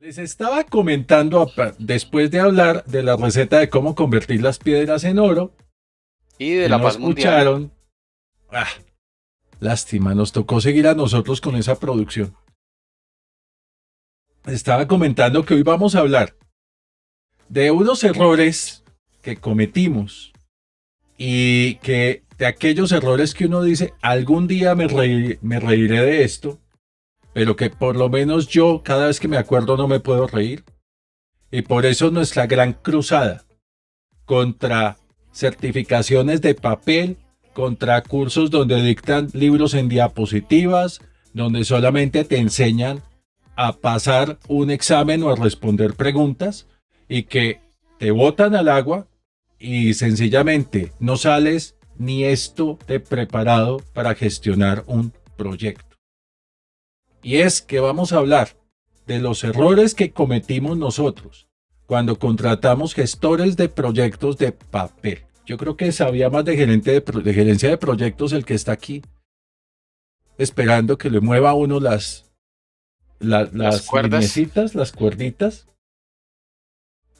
Les estaba comentando después de hablar de la receta de cómo convertir las piedras en oro, Y de que la no paz mundial. escucharon. Ah, lástima, nos tocó seguir a nosotros con esa producción. Estaba comentando que hoy vamos a hablar de unos errores que cometimos y que de aquellos errores que uno dice, algún día me reiré de esto, pero que por lo menos yo cada vez que me acuerdo no me puedo reír. Y por eso nuestra gran cruzada contra certificaciones de papel, contra cursos donde dictan libros en diapositivas, donde solamente te enseñan a pasar un examen o a responder preguntas y que te botan al agua y sencillamente no sales ni esto de preparado para gestionar un proyecto. Y es que vamos a hablar de los errores que cometimos nosotros cuando contratamos gestores de proyectos de papel. Yo creo que sabía más de, de gerencia de proyectos el que está aquí esperando que le mueva a uno Las las cuerdas. lineecitas, las cuerditas,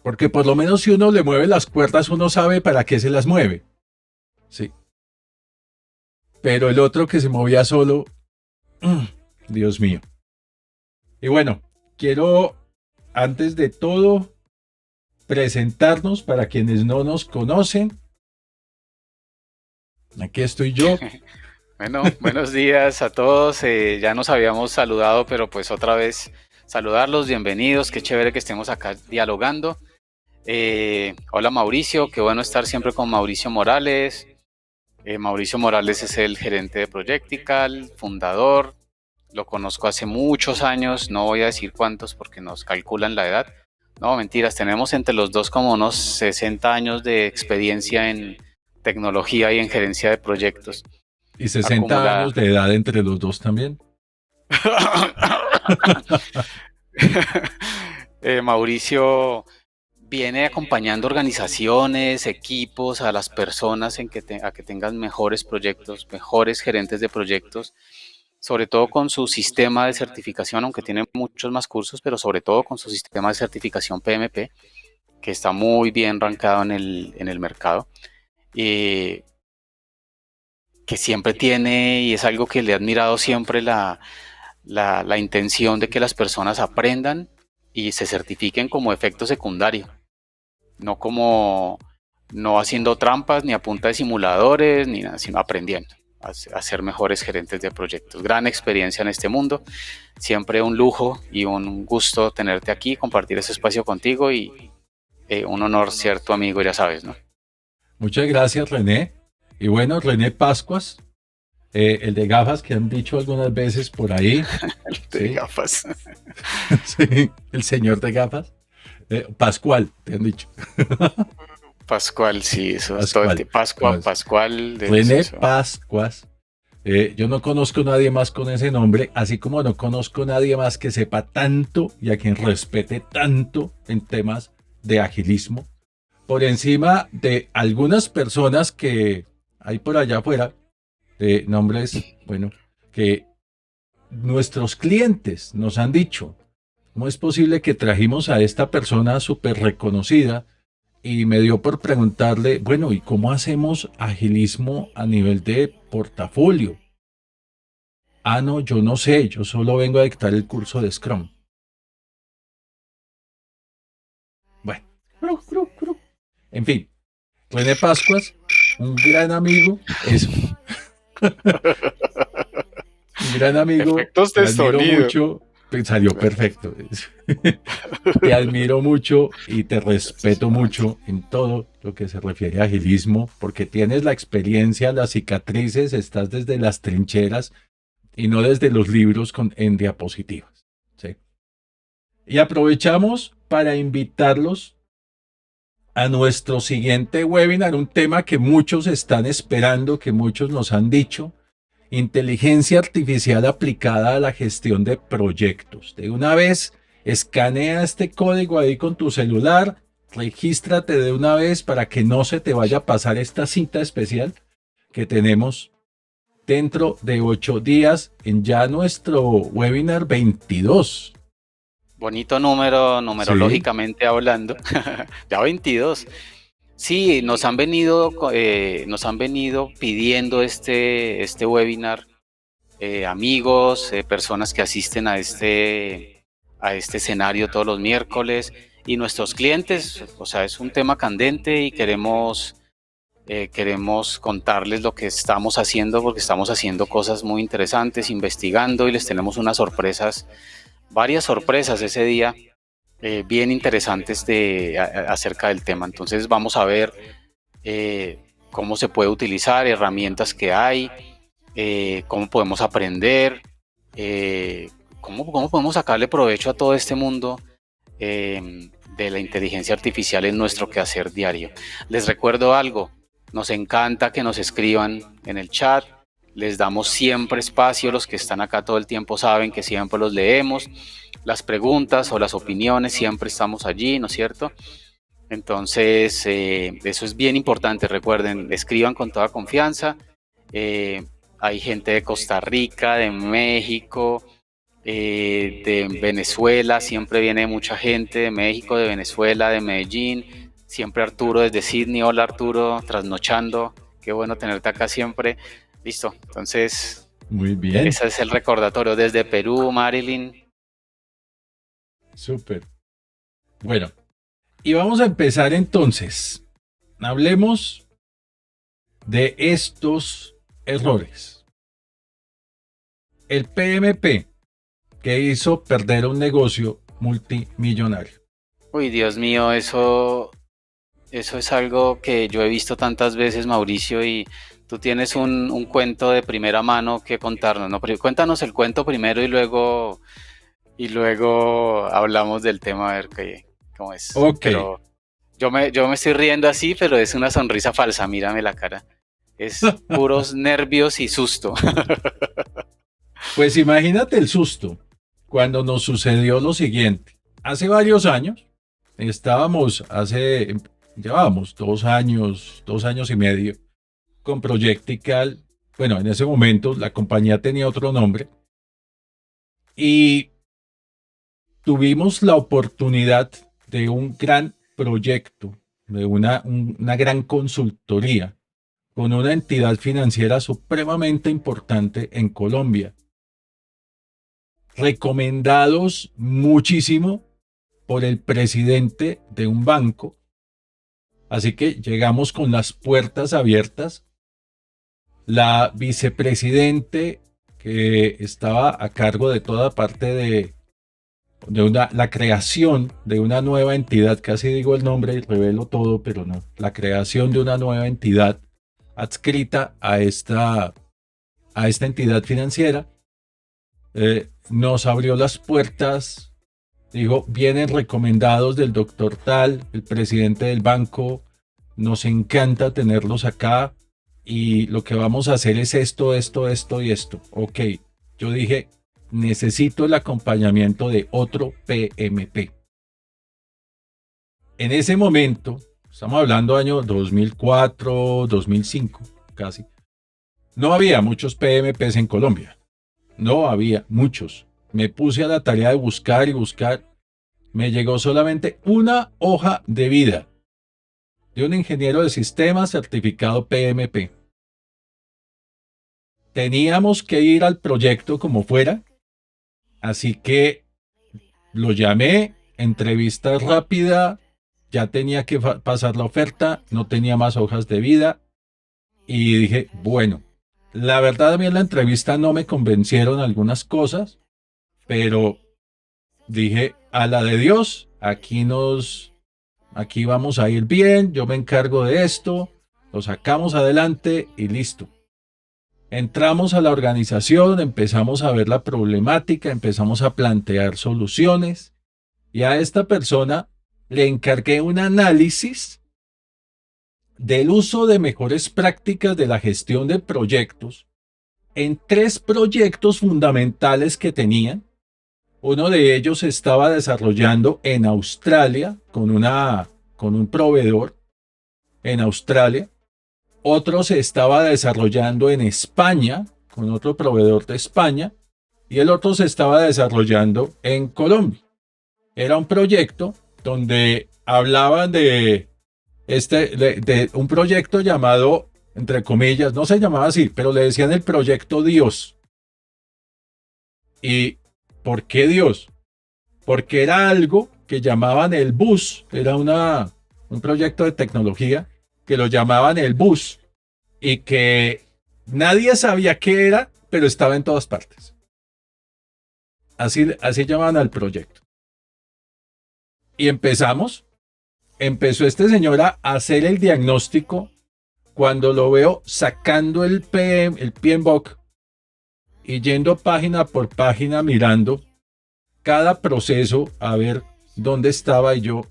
porque por lo menos si uno le mueve las cuerdas uno sabe para qué se las mueve. Sí. Pero el otro que se movía solo, Dios mío. Y bueno, quiero antes de todo presentarnos para quienes no nos conocen. Aquí estoy yo. Bueno, buenos días a todos. Ya nos habíamos saludado, pero pues otra vez saludarlos, bienvenidos. Qué chévere que estemos acá dialogando. Hola Mauricio, qué bueno estar siempre con Mauricio Morales. Mauricio Morales es el gerente de Projectical, fundador. Lo conozco hace muchos años, no voy a decir cuántos porque nos calculan la edad. No, mentiras, tenemos entre los dos como unos 60 años de experiencia en tecnología y en gerencia de proyectos Y 60 años acumulada. de edad entre los dos también. Mauricio viene acompañando organizaciones, equipos, a las personas a que tengan mejores proyectos, mejores gerentes de proyectos, sobre todo con su sistema de certificación, aunque tiene muchos más cursos, pero sobre todo con su sistema de certificación PMP, que está muy bien rankado en el mercado. Eh, que siempre tiene, y es algo que le he admirado siempre, la intención de que las personas aprendan y se certifiquen como efecto secundario, no como no haciendo trampas ni a punta de simuladores ni nada, sino aprendiendo a ser mejores gerentes de proyectos. Gran experiencia en este mundo, siempre un lujo y un gusto tenerte aquí, compartir ese espacio contigo y un honor ser tu amigo, ya sabes, ¿no? Muchas gracias, René. Y bueno, René Pascuas, el de gafas que han dicho algunas veces por ahí. De Sí, gafas. sí, el señor de gafas. Pascual, te han dicho. Pascual, sí, eso es todo el Pascual. tiempo. Pascua, No, Pascual, de eso, René eso. Pascuas. Yo no conozco a nadie más con ese nombre, así como no conozco a nadie más que sepa tanto y a quien respete tanto en temas de agilismo, por encima de algunas personas que hay por allá afuera, de nombres, bueno, que nuestros clientes nos han dicho, ¿cómo es posible que trajimos a esta persona súper reconocida? Y me dio por preguntarle, bueno, ¿y cómo hacemos agilismo a nivel de portafolio? Ah, no, yo no sé, yo solo vengo a dictar el curso de Scrum. Bueno, en fin, René Pascuas, un gran amigo, eso, un gran amigo, Efectos te de admiro sonido. mucho, pues salió perfecto. Te admiro mucho y te Gracias, respeto Max. mucho en todo lo que se refiere a agilismo, porque tienes la experiencia, las cicatrices, estás desde las trincheras y no desde los libros en diapositivas. ¿Sí? Y aprovechamos para invitarlos a nuestro siguiente webinar, un tema que muchos están esperando, que muchos nos han dicho, inteligencia artificial aplicada a la gestión de proyectos. De una vez, escanea este código ahí con tu celular, regístrate de una vez para que no se te vaya a pasar esta cita especial que tenemos dentro de 8 días en ya nuestro webinar 22. Bonito número, Sí, numerológicamente hablando. Ya 22. Sí, nos han venido pidiendo este webinar, amigos, personas que asisten a este escenario todos los miércoles y nuestros clientes. O sea, es un tema candente y queremos contarles lo que estamos haciendo porque estamos haciendo cosas muy interesantes, investigando y les tenemos unas sorpresas, varias sorpresas ese día, bien interesantes acerca del tema. Entonces vamos a ver cómo se puede utilizar, herramientas que hay, cómo podemos aprender, eh, cómo podemos sacarle provecho a todo este mundo de la inteligencia artificial en nuestro quehacer diario. Les recuerdo algo, nos encanta que nos escriban en el chat, les damos siempre espacio, los que están acá todo el tiempo saben que siempre los leemos, las preguntas o las opiniones siempre estamos allí, ¿no es cierto? Entonces, eso es bien importante, recuerden, escriban con toda confianza. Eh, Hay gente de Costa Rica, de México, de Venezuela, siempre viene mucha gente de México, de Venezuela, de Medellín, siempre Arturo desde Sydney. Hola Arturo, trasnochando, qué bueno tenerte acá siempre. Listo, entonces muy bien, ese es el recordatorio desde Perú, Marilyn. súper. Bueno, y vamos a empezar entonces. Hablemos de estos errores. El PMP que hizo perder un negocio multimillonario. Uy, Dios mío, eso es algo que yo he visto tantas veces, Mauricio, y tú tienes un cuento de primera mano que contarnos, ¿no? Pero cuéntanos el cuento primero y luego hablamos del tema a ver cómo es. Ok, Pero yo me estoy riendo así, pero es una sonrisa falsa, mírame la cara. Es puros nervios y susto. pues imagínate el susto cuando nos sucedió lo siguiente. Hace varios años, llevábamos 2 años y medio con Projectical. Bueno, en ese momento la compañía tenía otro nombre y tuvimos la oportunidad de un gran proyecto, de una gran consultoría con una entidad financiera supremamente importante en Colombia, recomendados muchísimo por el presidente de un banco. Así que llegamos con las puertas abiertas. La vicepresidente que estaba a cargo de toda parte la creación de una nueva entidad, casi digo el nombre y revelo todo, pero no, la creación de una nueva entidad adscrita a esta entidad financiera, nos abrió las puertas, dijo, vienen recomendados del doctor tal, el presidente del banco, nos encanta tenerlos acá y lo que vamos a hacer es esto, esto, esto y esto. Ok, yo dije, necesito el acompañamiento de otro PMP. En ese momento, estamos hablando año 2004, 2005, casi, no había muchos PMPs en Colombia. No había muchos. Me puse a la tarea de buscar y buscar. Me llegó solamente una hoja de vida de un ingeniero de sistemas certificado PMP. Teníamos que ir al proyecto como fuera, así que lo llamé, entrevista rápida, ya tenía que pasar la oferta, no tenía más hojas de vida y dije, bueno, la verdad a mí en la entrevista no me convencieron algunas cosas, pero dije, a la de Dios, aquí vamos a ir bien, yo me encargo de esto, lo sacamos adelante y listo. Entramos a la organización, empezamos a ver la problemática, empezamos a plantear soluciones y a esta persona le encargué un análisis del uso de mejores prácticas de la gestión de proyectos en 3 proyectos fundamentales que tenían. Uno de ellos se estaba desarrollando en Australia con un proveedor en Australia. Otro se estaba desarrollando en España con otro proveedor de España y el otro se estaba desarrollando en Colombia. Era un proyecto donde hablaban de un proyecto llamado, entre comillas, no se llamaba así, pero le decían el proyecto Dios. ¿Y por qué Dios? Porque era algo que llamaban el bus, era un proyecto de tecnología que lo llamaban el bus y que nadie sabía qué era, pero estaba en todas partes. Así llamaban al proyecto. Y empezó este señor a hacer el diagnóstico. Cuando lo veo sacando el PMBOK y yendo página por página mirando cada proceso a ver dónde estaba, y yo,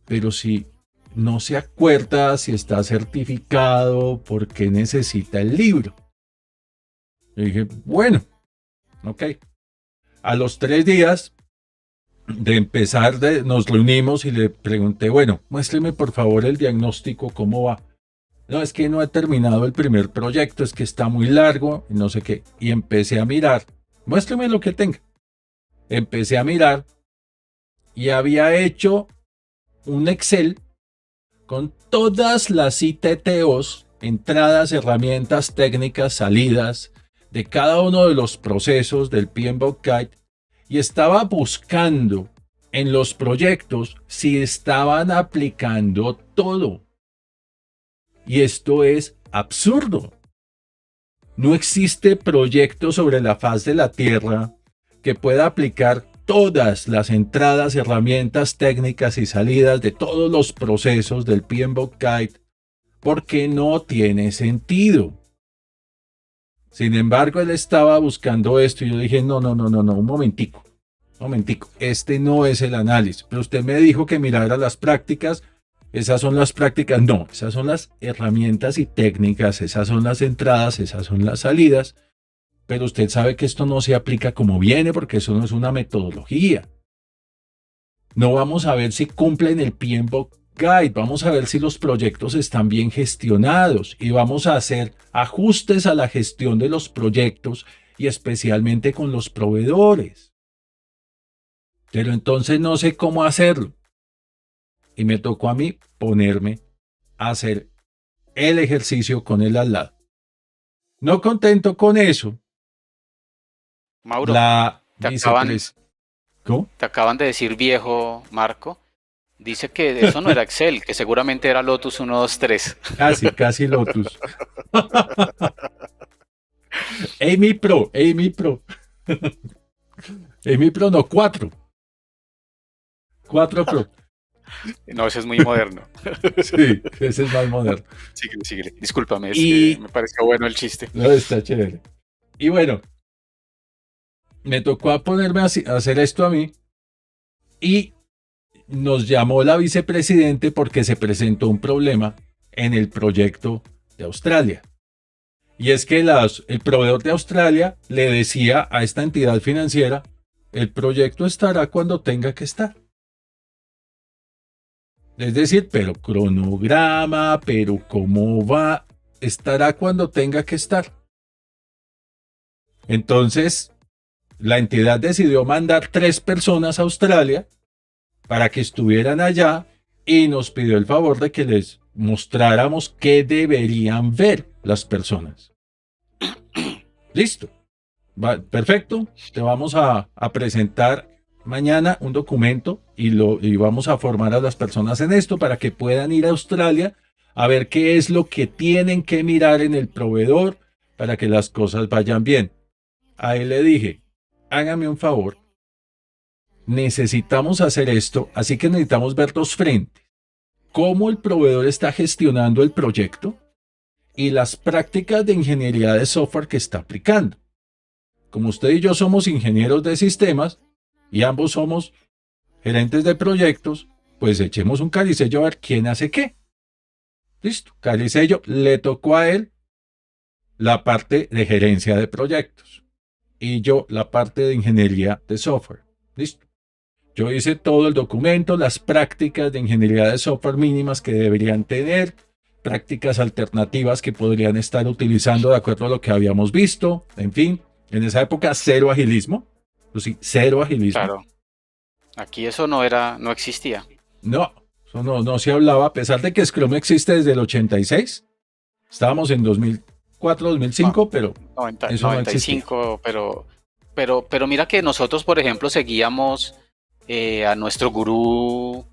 pero si no se acuerda si está certificado, ¿por qué necesita el libro? Le dije, bueno, ok. A los 3 días de empezar, nos reunimos y le pregunté, bueno, muéstreme por favor el diagnóstico, ¿cómo va? No, es que no he terminado el primer proyecto, es que está muy largo, y no sé qué. Y empecé a mirar, muéstreme lo que tenga. Empecé a mirar y había hecho un Excel con todas las ITTOs, entradas, herramientas, técnicas, salidas de cada uno de los procesos del PMBOK Guide, y estaba buscando en los proyectos si estaban aplicando todo. Y esto es absurdo. No existe proyecto sobre la faz de la Tierra que pueda aplicar todas las entradas, herramientas, técnicas y salidas de todos los procesos del PMBOK Guide, porque no tiene sentido. Sin embargo, él estaba buscando esto y yo dije, no, un momentico, este no es el análisis. Pero usted me dijo que mirara las prácticas. Esas son las prácticas, no, esas son las herramientas y técnicas, esas son las entradas, esas son las salidas, pero usted sabe que esto no se aplica como viene porque eso no es una metodología. No vamos a ver si cumplen el PMBOK Guide, vamos a ver si los proyectos están bien gestionados y vamos a hacer ajustes a la gestión de los proyectos y especialmente con los proveedores. Pero entonces no sé cómo hacerlo. Y me tocó a mí ponerme a hacer el ejercicio con él al lado. No contento con eso, Mauro, la te acaban, ¿cómo? te acaban de decir viejo, Marco. Dice que eso no era Excel, que seguramente era Lotus 1, 2, 3. Casi Lotus. Amy Pro. Amy Pro no, 4. 4 Pro. No, ese es muy moderno. Sí, ese es más moderno. Síguele. Discúlpame, Y me pareció bueno el chiste. no, está chévere. Y bueno, me tocó a ponerme a hacer esto a mí y nos llamó la vicepresidente porque se presentó un problema en el proyecto de Australia. Y es que el proveedor de Australia le decía a esta entidad financiera, el proyecto estará cuando tenga que estar. Es decir, pero cronograma, pero cómo va, estará cuando tenga que estar. Entonces, la entidad decidió mandar 3 personas a Australia para que estuvieran allá y nos pidió el favor de que les mostráramos qué deberían ver las personas. Listo. Perfecto. Te vamos a presentar mañana un documento y vamos a formar a las personas en esto para que puedan ir a Australia a ver qué es lo que tienen que mirar en el proveedor para que las cosas vayan bien. A él le dije, hágame un favor, necesitamos hacer esto, así que necesitamos ver dos frentes. Cómo el proveedor está gestionando el proyecto y las prácticas de ingeniería de software que está aplicando. Como usted y yo somos ingenieros de sistemas y ambos somos gerentes de proyectos, pues echemos un calicello a ver quién hace qué. Listo, calicello, le tocó a él la parte de gerencia de proyectos y yo la parte de ingeniería de software. Listo. Yo hice todo el documento, las prácticas de ingeniería de software mínimas que deberían tener, prácticas alternativas que podrían estar utilizando de acuerdo a lo que habíamos visto, en fin, en esa época cero agilismo, pues sí, cero agilismo. Claro. Aquí eso no existía. No, eso no se hablaba, a pesar de que Scrum existe desde el 86. Estábamos en 2004, No, 2005, pero 90, eso no existía. 95, pero mira que nosotros, por ejemplo, seguíamos a nuestro gurú,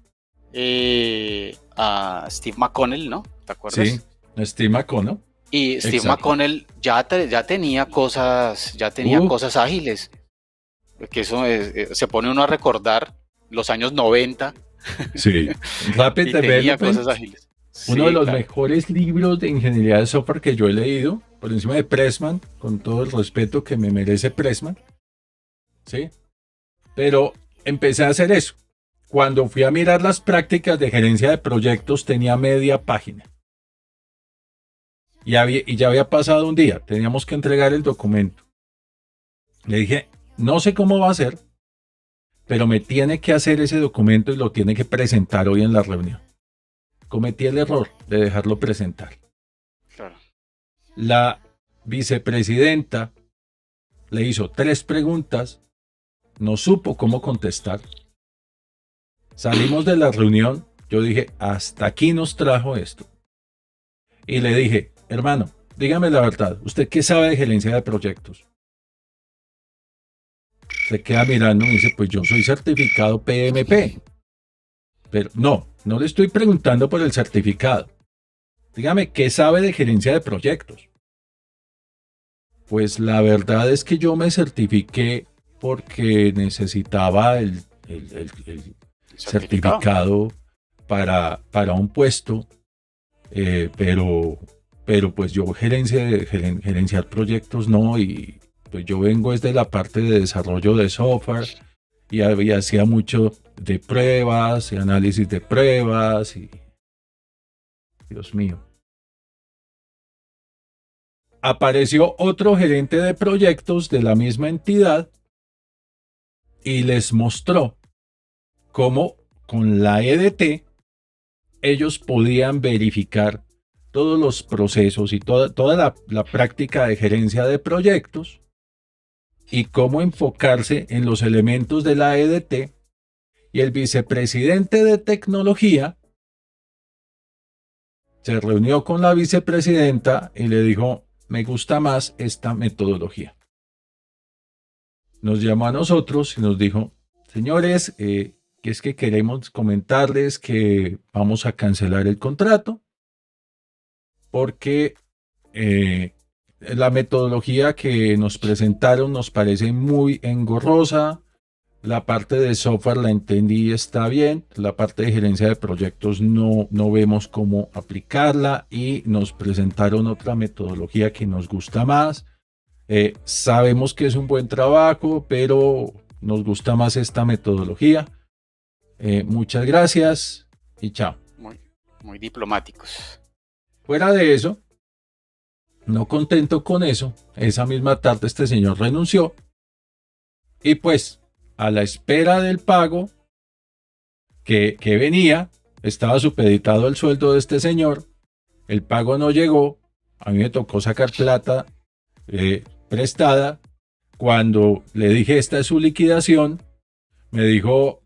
a Steve McConnell, ¿no? ¿Te Sí, acuerdas? estima ¿no? Y Steve Exacto. McConnell ya tenía Uh, cosas ágiles, que eso se pone uno a recordar los años 90 sí. Rapid y tenía Development, cosas ágiles. uno de Sí, los claro. mejores libros de ingeniería de software que yo he leído, por encima de Pressman, con todo el respeto que me merece Pressman, ¿sí? Pero empecé a hacer eso. Cuando fui a mirar las prácticas de gerencia de proyectos, tenía media página. Y ya había pasado un día, teníamos que entregar el documento. Le dije, no sé cómo va a ser, pero me tiene que hacer ese documento y lo tiene que presentar hoy en la reunión. Cometí el error de dejarlo presentar. Claro. La vicepresidenta le hizo 3 preguntas, no supo cómo contestar. Salimos de la reunión, yo dije, hasta aquí nos trajo esto. Y le dije, hermano, dígame la verdad, ¿usted qué sabe de gerencia de proyectos? Se queda mirando y me dice, pues yo soy certificado PMP. Pero no le estoy preguntando por el certificado. Dígame, ¿qué sabe de gerencia de proyectos? Pues la verdad es que yo me certifiqué porque necesitaba el Certificado. certificado para un puesto, pero pues yo gerenciar proyectos no, y pues yo vengo desde la parte de desarrollo de software y hacía mucho de pruebas y análisis de pruebas y Dios mío. Apareció otro gerente de proyectos de la misma entidad y les mostró cómo con la EDT ellos podían verificar todos los procesos y toda la práctica de gerencia de proyectos y cómo enfocarse en los elementos de la EDT. Y el vicepresidente de tecnología se reunió con la vicepresidenta y le dijo, me gusta más esta metodología. Nos llamó a nosotros y nos dijo, señores, que es que queremos comentarles que vamos a cancelar el contrato porque la metodología que nos presentaron nos parece muy engorrosa. La parte de software la entendí y está bien. La parte de gerencia de proyectos no vemos cómo aplicarla y nos presentaron otra metodología que nos gusta más. Sabemos que es un buen trabajo, pero nos gusta más esta metodología. Muchas gracias y chao. Muy, muy diplomáticos. Fuera de eso, no contento con eso, esa misma tarde este señor renunció y pues a la espera del pago que venía, estaba supeditado el sueldo de este señor, el pago no llegó, a mí me tocó sacar plata prestada. Cuando le dije esta es su liquidación, me dijo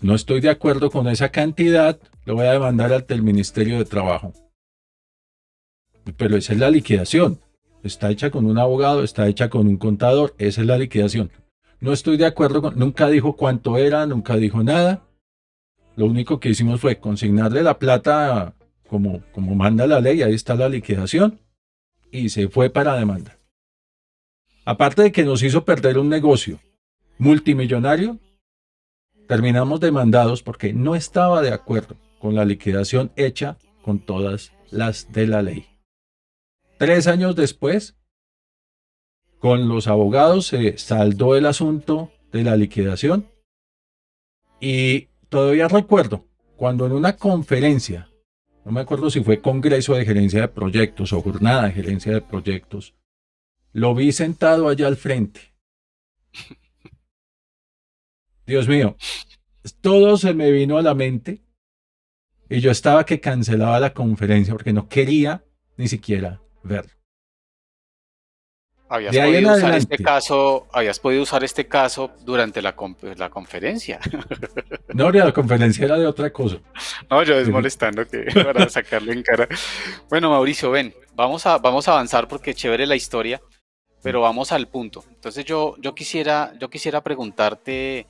no estoy de acuerdo con esa cantidad, lo voy a demandar ante el Ministerio de Trabajo. Pero esa es la liquidación. Está hecha con un abogado, está hecha con un contador, esa es la liquidación. No estoy de acuerdo con, nunca dijo cuánto era, nunca dijo nada. Lo único que hicimos fue consignarle la plata como manda la ley, ahí está la liquidación, y se fue para demanda. Aparte de que nos hizo perder un negocio multimillonario, terminamos demandados porque no estaba de acuerdo con la liquidación hecha con todas las de la ley. 3 años después, con los abogados se saldó el asunto de la liquidación y todavía recuerdo cuando en una conferencia, no me acuerdo si fue Congreso de Gerencia de Proyectos o Jornada de Gerencia de Proyectos, lo vi sentado allá al frente. Dios mío, todo se me vino a la mente y yo estaba que cancelaba la conferencia porque no quería ni siquiera verlo. Habías De ahí en podido usar este adelante, caso, habías podido usar este caso durante la conferencia. no, la conferencia era de otra cosa. No, yo es El- molestando que para sacarle en cara. Bueno, Mauricio, ven, vamos a avanzar porque chévere la historia, pero vamos al punto. Entonces yo quisiera preguntarte,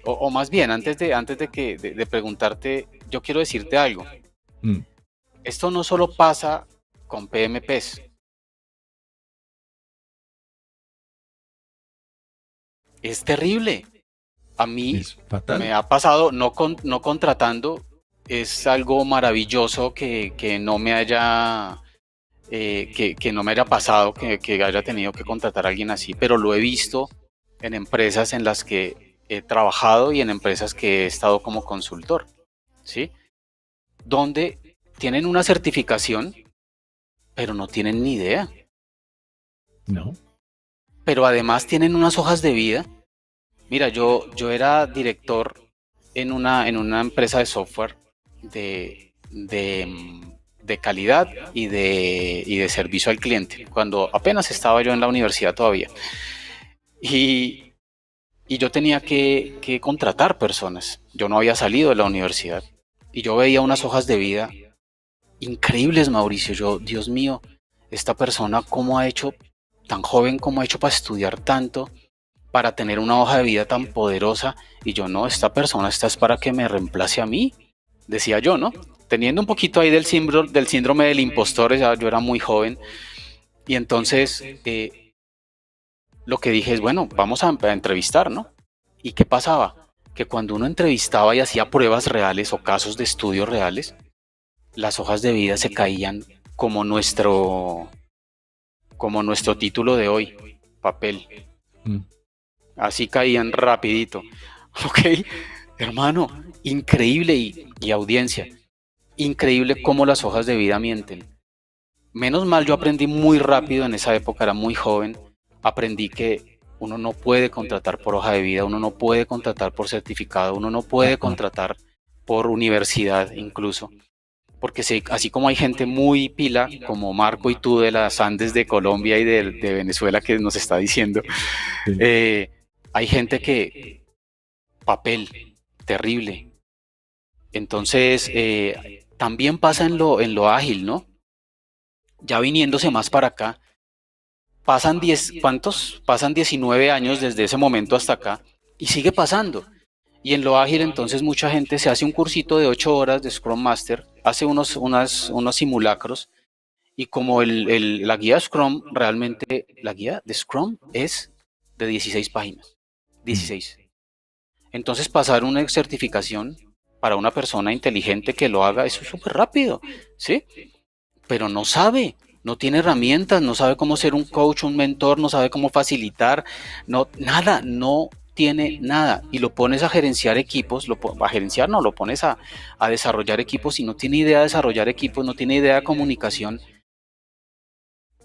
o más bien, antes de preguntarte, yo quiero decirte algo. Mm, Esto no solo pasa con PMPs, es terrible. A mí es fatal. me ha pasado, no contratando, es algo maravilloso que no me haya, que no me haya pasado, que haya tenido que contratar a alguien así, pero lo he visto en empresas en las que he trabajado y en empresas que he estado como consultor, ¿sí? Donde tienen una certificación, pero no tienen ni idea. No. Pero además tienen unas hojas de vida. Mira, yo era director en una empresa de software de calidad y de servicio al cliente, cuando apenas estaba yo en la universidad todavía. Y, y yo tenía que contratar personas. Yo no había salido de la universidad. Y yo veía unas hojas de vida increíbles, Mauricio. Yo, Dios mío, esta persona cómo ha hecho, tan joven, cómo ha hecho para estudiar tanto, para tener una hoja de vida tan poderosa. Y yo, no, esta persona esta es para que me reemplace a mí, decía yo, ¿no? Teniendo un poquito ahí del síndrome del impostor, ya yo era muy joven. Y entonces lo que dije es, bueno, vamos a entrevistar, ¿no? ¿Y qué pasaba? Que cuando uno entrevistaba y hacía pruebas reales o casos de estudios reales, las hojas de vida se caían como nuestro título de hoy, papel. Mm. Así caían rapidito. Ok, hermano, increíble y audiencia, increíble cómo las hojas de vida mienten. Menos mal yo aprendí muy rápido en esa época, era muy joven, aprendí que uno no puede contratar por hoja de vida, uno no puede contratar por certificado, uno no puede Ajá. contratar por universidad incluso, porque así como hay gente muy pila, como Marco y tú de las Andes de Colombia y de Venezuela que nos está diciendo, Sí. eh, hay gente que papel, terrible. Entonces, también pasa en lo ágil, ¿no? Ya viniéndose más para acá, pasan 10, ¿cuántos? Pasan 19 años desde ese momento hasta acá y sigue pasando. Y en lo ágil entonces mucha gente se hace un cursito de 8 horas de Scrum Master, hace unos simulacros y como la guía Scrum, realmente la guía de Scrum es de 16 páginas. Mm. 16. Entonces pasar una certificación para una persona inteligente que lo haga, eso es súper rápido, ¿sí? Pero no sabe, no tiene herramientas, no sabe cómo ser un coach, un mentor, no sabe cómo facilitar, no, nada, no tiene nada. Y lo pones a gerenciar equipos, a gerenciar no, lo pones a desarrollar equipos y no tiene idea de desarrollar equipos, no tiene idea de comunicación.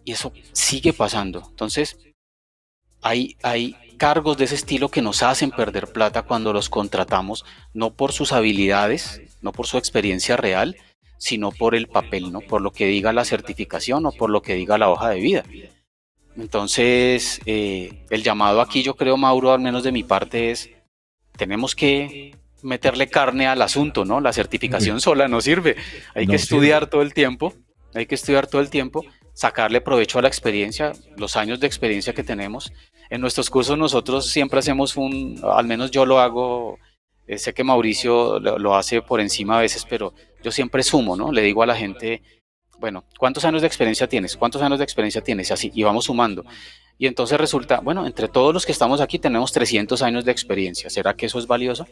Y eso sigue pasando. Entonces, hay cargos de ese estilo que nos hacen perder plata cuando los contratamos, no por sus habilidades, no por su experiencia real, sino por el papel, ¿no? Por lo que diga la certificación o por lo que diga la hoja de vida. Entonces, el llamado aquí, yo creo, Mauro, al menos de mi parte, es, tenemos que meterle carne al asunto, ¿no? La Uy, certificación sola no sirve. Hay que no sirve. estudiar todo el tiempo, hay que estudiar todo el tiempo, sacarle provecho a la experiencia, los años de experiencia que tenemos. En nuestros cursos nosotros siempre hacemos al menos yo lo hago, sé que Mauricio lo hace por encima a veces, pero yo siempre sumo, ¿no? Le digo a la gente, bueno, ¿cuántos años de experiencia tienes? ¿Cuántos años de experiencia tienes? Y así, y vamos sumando. Y entonces resulta, bueno, entre todos los que estamos aquí tenemos 300 años de experiencia. ¿Será que eso es valioso?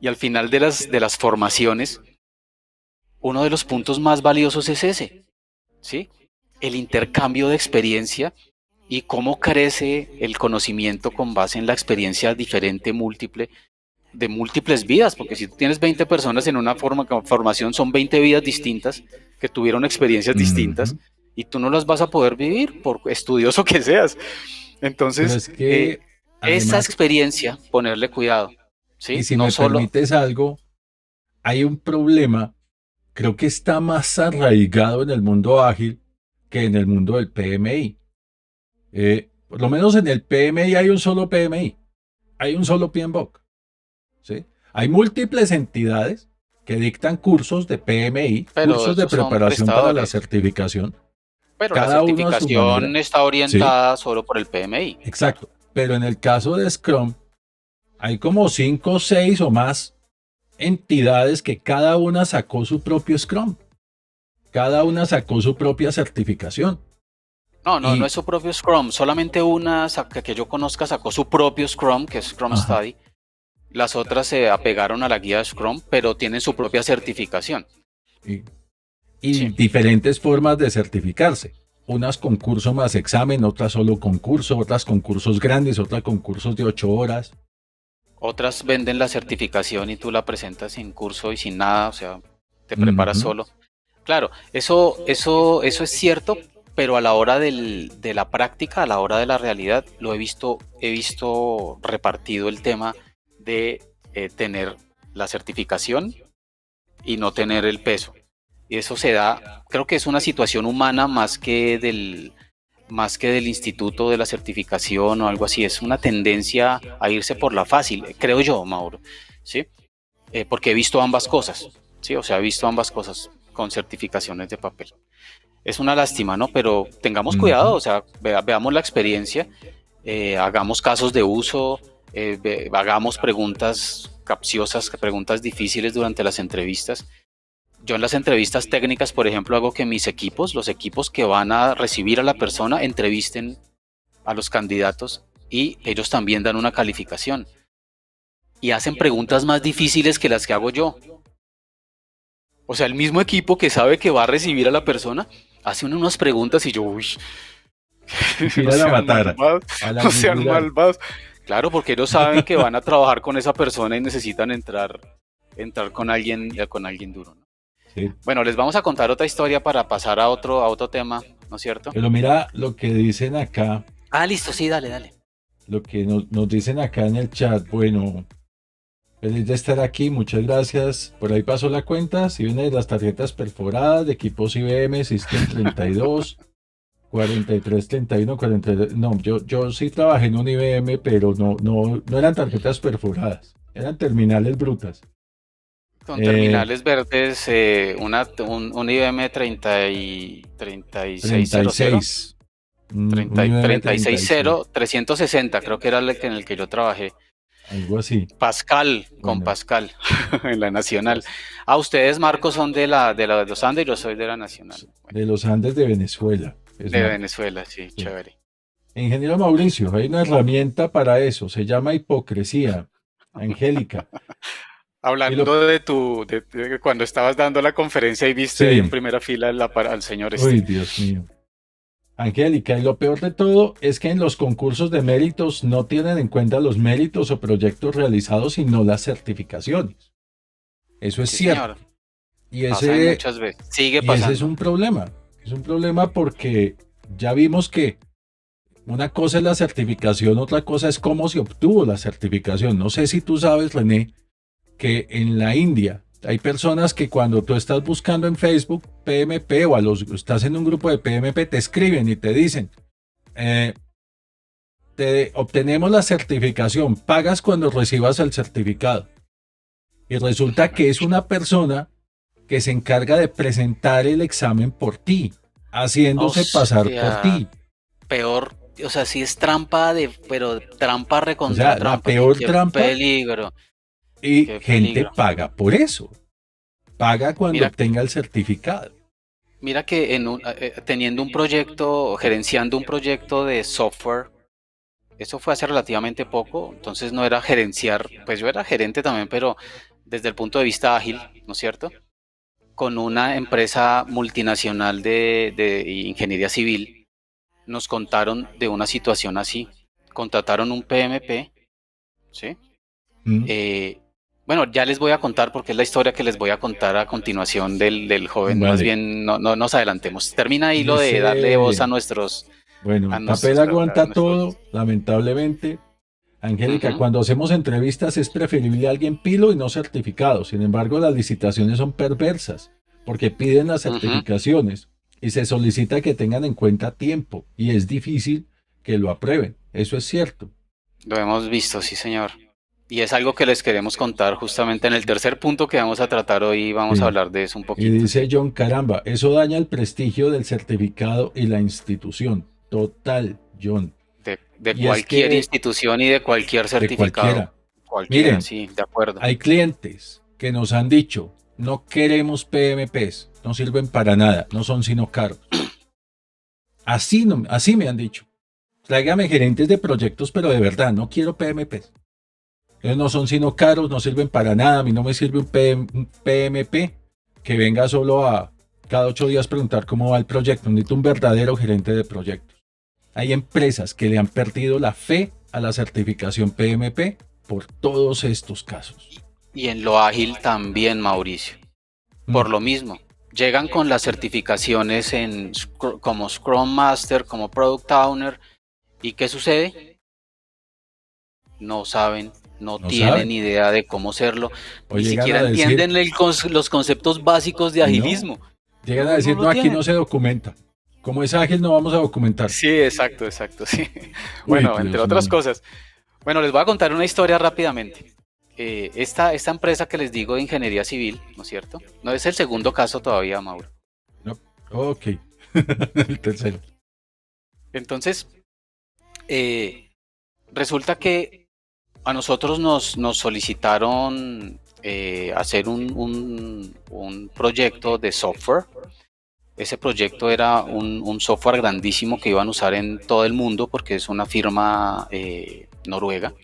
Y al final de las formaciones, uno de los puntos más valiosos es ese, ¿sí? El intercambio de experiencia y cómo crece el conocimiento con base en la experiencia diferente, múltiple, de múltiples vidas, porque si tú tienes 20 personas en una formación, son 20 vidas distintas que tuvieron experiencias distintas Ujú. y tú no las vas a poder vivir por estudioso que seas. Pero Entonces, es que esa además, experiencia, ponerle cuidado, y ¿sí? si No me solo, permites algo, hay un problema, creo que está más arraigado en el mundo ágil, que en el mundo del PMI. Por lo menos en el PMI hay un solo PMI, hay un solo PMBOK, ¿sí? Hay múltiples entidades que dictan cursos de PMI, Pero cursos de esos son preparación para la prestadores. certificación, Pero la cada uno a su manera, certificación está ¿sí? orientada solo por el PMI, claro. Exacto. Pero en el caso de Scrum, hay como 5, 6 o más entidades que cada una sacó su propio Scrum, cada una sacó su propia certificación. No Y, es su propio Scrum. Solamente una que yo conozca sacó su propio Scrum, que es Scrum ajá, Study. Las otras se apegaron a la guía de Scrum, pero tienen su propia certificación. y, y Sí. diferentes formas de certificarse. Unas con curso más examen, otras solo concurso, otras con cursos grandes, otras con cursos de 8 horas. Otras venden la certificación y tú la presentas sin curso y sin nada, o sea, te preparas Ujú. solo. Claro, eso es cierto, pero a la hora de la práctica, a la hora de la realidad, he visto repartido el tema de tener la certificación y no tener el peso. Y eso se da, creo que es una situación humana más que del instituto de la certificación o algo así. Es una tendencia a irse por la fácil, creo yo, Mauro, ¿sí? Porque he visto ambas cosas, ¿sí? O sea, he visto ambas cosas con certificaciones de papel. Es una lástima, ¿no? Pero tengamos cuidado, Ujú. o sea, veamos la experiencia, hagamos casos de uso, hagamos preguntas capciosas, preguntas difíciles durante las entrevistas. Yo en las entrevistas técnicas, por ejemplo, hago que mis equipos, los equipos que van a recibir a la persona, entrevisten a los candidatos y ellos también dan una calificación y hacen preguntas más difíciles que las que hago yo. O sea, el mismo equipo que sabe que va a recibir a la persona hace unas preguntas y yo, uy, Y no tiran a sean matar, malvados, a la no sean yugular. malvados. Claro, porque ellos saben que van a trabajar con esa persona y necesitan entrar con alguien duro, ¿no? Sí. Bueno, les vamos a contar otra historia para pasar a otro tema, ¿no es cierto? Pero mira lo que dicen acá, Ah, listo, sí, dale, dale. lo que nos dicen acá en el chat. Bueno, feliz de estar aquí, muchas gracias. Por ahí pasó la cuenta, si viene de las tarjetas perforadas de equipos IBM, System 32, 43, 31, 42. No, yo sí trabajé en un IBM, pero no eran tarjetas perforadas, eran terminales brutas. Con Eh, terminales verdes, un IBM 3600, 36, un IBM 36, 360, creo que era en el que yo trabajé. algo así. Pascal, con Bueno, Pascal, en la Nacional. pues, Ah, ustedes, Marcos, son de los Andes y yo soy de la Nacional. Bueno, de los Andes de Venezuela, es de Marcos. Venezuela, sí, Sí. chévere. Ingeniero Mauricio, hay una herramienta para eso, se llama hipocresía, Angélica. Y lo, Hablando de cuando estabas dando la conferencia y viste ahí en sí, primera fila al señor uy, Dios mío. Angélica, y lo peor de todo es que en los concursos de méritos no tienen en cuenta los méritos o proyectos realizados, sino las certificaciones. Eso es Sí, señor. cierto. Y Pasa de ese, muchas veces. Sigue y ese es pasando. un problema. Es un problema porque ya vimos que una cosa es la certificación, otra cosa es cómo se obtuvo la certificación. No sé si tú sabes, René, que en la India hay personas que cuando tú estás buscando en Facebook PMP o estás en un grupo de PMP, te escriben y te dicen, eh, te obtenemos la certificación, pagas cuando recibas el certificado. Y resulta que es una persona que se encarga de presentar el examen por ti, haciéndose pasar por Hostia, ti. peor, o sea, sí es trampa pero trampa O recontra sea, la trampa, que peor qué trampa, peligro, y qué gente peligro. paga por eso. Paga cuando Mira, obtenga el certificado. mira que teniendo un proyecto, gerenciando un proyecto de software, eso fue hace relativamente poco, entonces no era gerenciar, pues yo era gerente también, pero desde el punto de vista ágil, ¿no es cierto? Con una empresa multinacional de ingeniería civil, nos contaron de una situación así. Contrataron un PMP, ¿sí? ¿Mm? Eh, bueno, ya les voy a contar porque es la historia que les voy a contar a continuación del joven. Más Vale. bien, no nos adelantemos. Termina ahí lo de darle voz Dice, bueno, a papel a aguanta nuestros. todo, lamentablemente. Angélica, Ujú, cuando hacemos entrevistas es preferible alguien pilo y no certificado. Sin embargo, las licitaciones son perversas porque piden las ujú. certificaciones y se solicita que tengan en cuenta tiempo y es difícil que lo aprueben. Eso es cierto. Lo hemos visto, sí, señor. Y es algo que les queremos contar justamente en el tercer punto que vamos a tratar hoy. Vamos a Sí. hablar de eso un Y poquito, dice sí. John, caramba, eso daña el prestigio del certificado y la institución. Total, John. De Y es cualquier que institución y de cualquier de certificado. cualquiera. Cualquiera, Miren, sí, de acuerdo. hay clientes que nos han dicho, no queremos PMPs, no sirven para nada, no son sino caros. Así, no, así me han dicho. Tráigame gerentes de proyectos, pero de verdad, no quiero PMPs. Ellos no son sino caros, no sirven para nada. A mí no me sirve un PMP que venga solo a cada 8 días preguntar cómo va el proyecto. Necesito un verdadero gerente de proyectos. Hay empresas que le han perdido la fe a la certificación PMP por todos estos casos. Y en lo ágil también, Mauricio. Por Mm, lo mismo, llegan con las certificaciones como Scrum Master, como Product Owner. ¿Y qué sucede? No saben, no no tienen saben. idea de cómo hacerlo, O ni llegan siquiera a decir, entienden los conceptos básicos de no. agilismo. Llegan a No, no decir, lo no, aquí no tienen. se documenta. Como es ágil, no vamos a documentar. Sí, exacto, exacto, sí. Uy, Bueno, entre Dios otras mío. cosas. Bueno, les voy a contar una historia rápidamente. Esta empresa que les digo de ingeniería civil, ¿no es cierto? No es el segundo caso todavía, Mauro. No. Ok. El tercero. Entonces, eh, resulta que a nosotros nos solicitaron hacer un proyecto de software. Ese proyecto era un software grandísimo que iban a usar en todo el mundo porque es una firma noruega.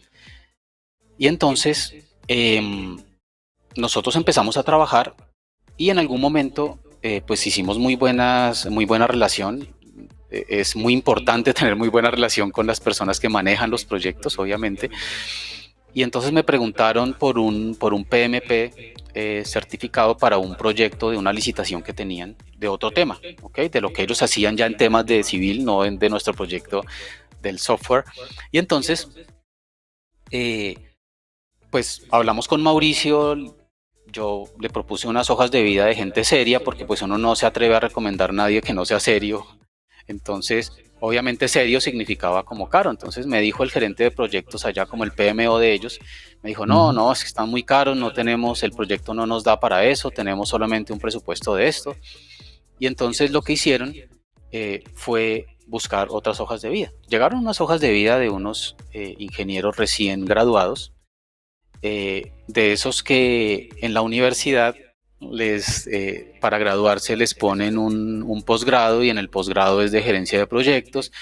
Y entonces nosotros empezamos a trabajar y en algún momento pues hicimos muy buena relación. Es muy importante tener muy buena relación con las personas que manejan los proyectos, obviamente. Y entonces me preguntaron por un PMP certificado para un proyecto de una licitación que tenían de otro tema, ¿okay? De lo que ellos hacían ya en temas de civil, no de nuestro proyecto del software. Y entonces, eh, pues hablamos con Mauricio, yo le propuse unas hojas de vida de gente seria, porque pues uno no se atreve a recomendar a nadie que no sea serio. Entonces, obviamente serio significaba como caro. Entonces me dijo el gerente de proyectos allá, como el PMO de ellos, me dijo, no, Ujú. no, es que están muy caros, no tenemos, el proyecto no nos da para eso, tenemos solamente un presupuesto de esto. Y entonces lo que hicieron fue buscar otras hojas de vida. Llegaron unas hojas de vida de unos ingenieros recién graduados, de esos que en la universidad para graduarse les ponen un posgrado y en el posgrado es de gerencia de proyectos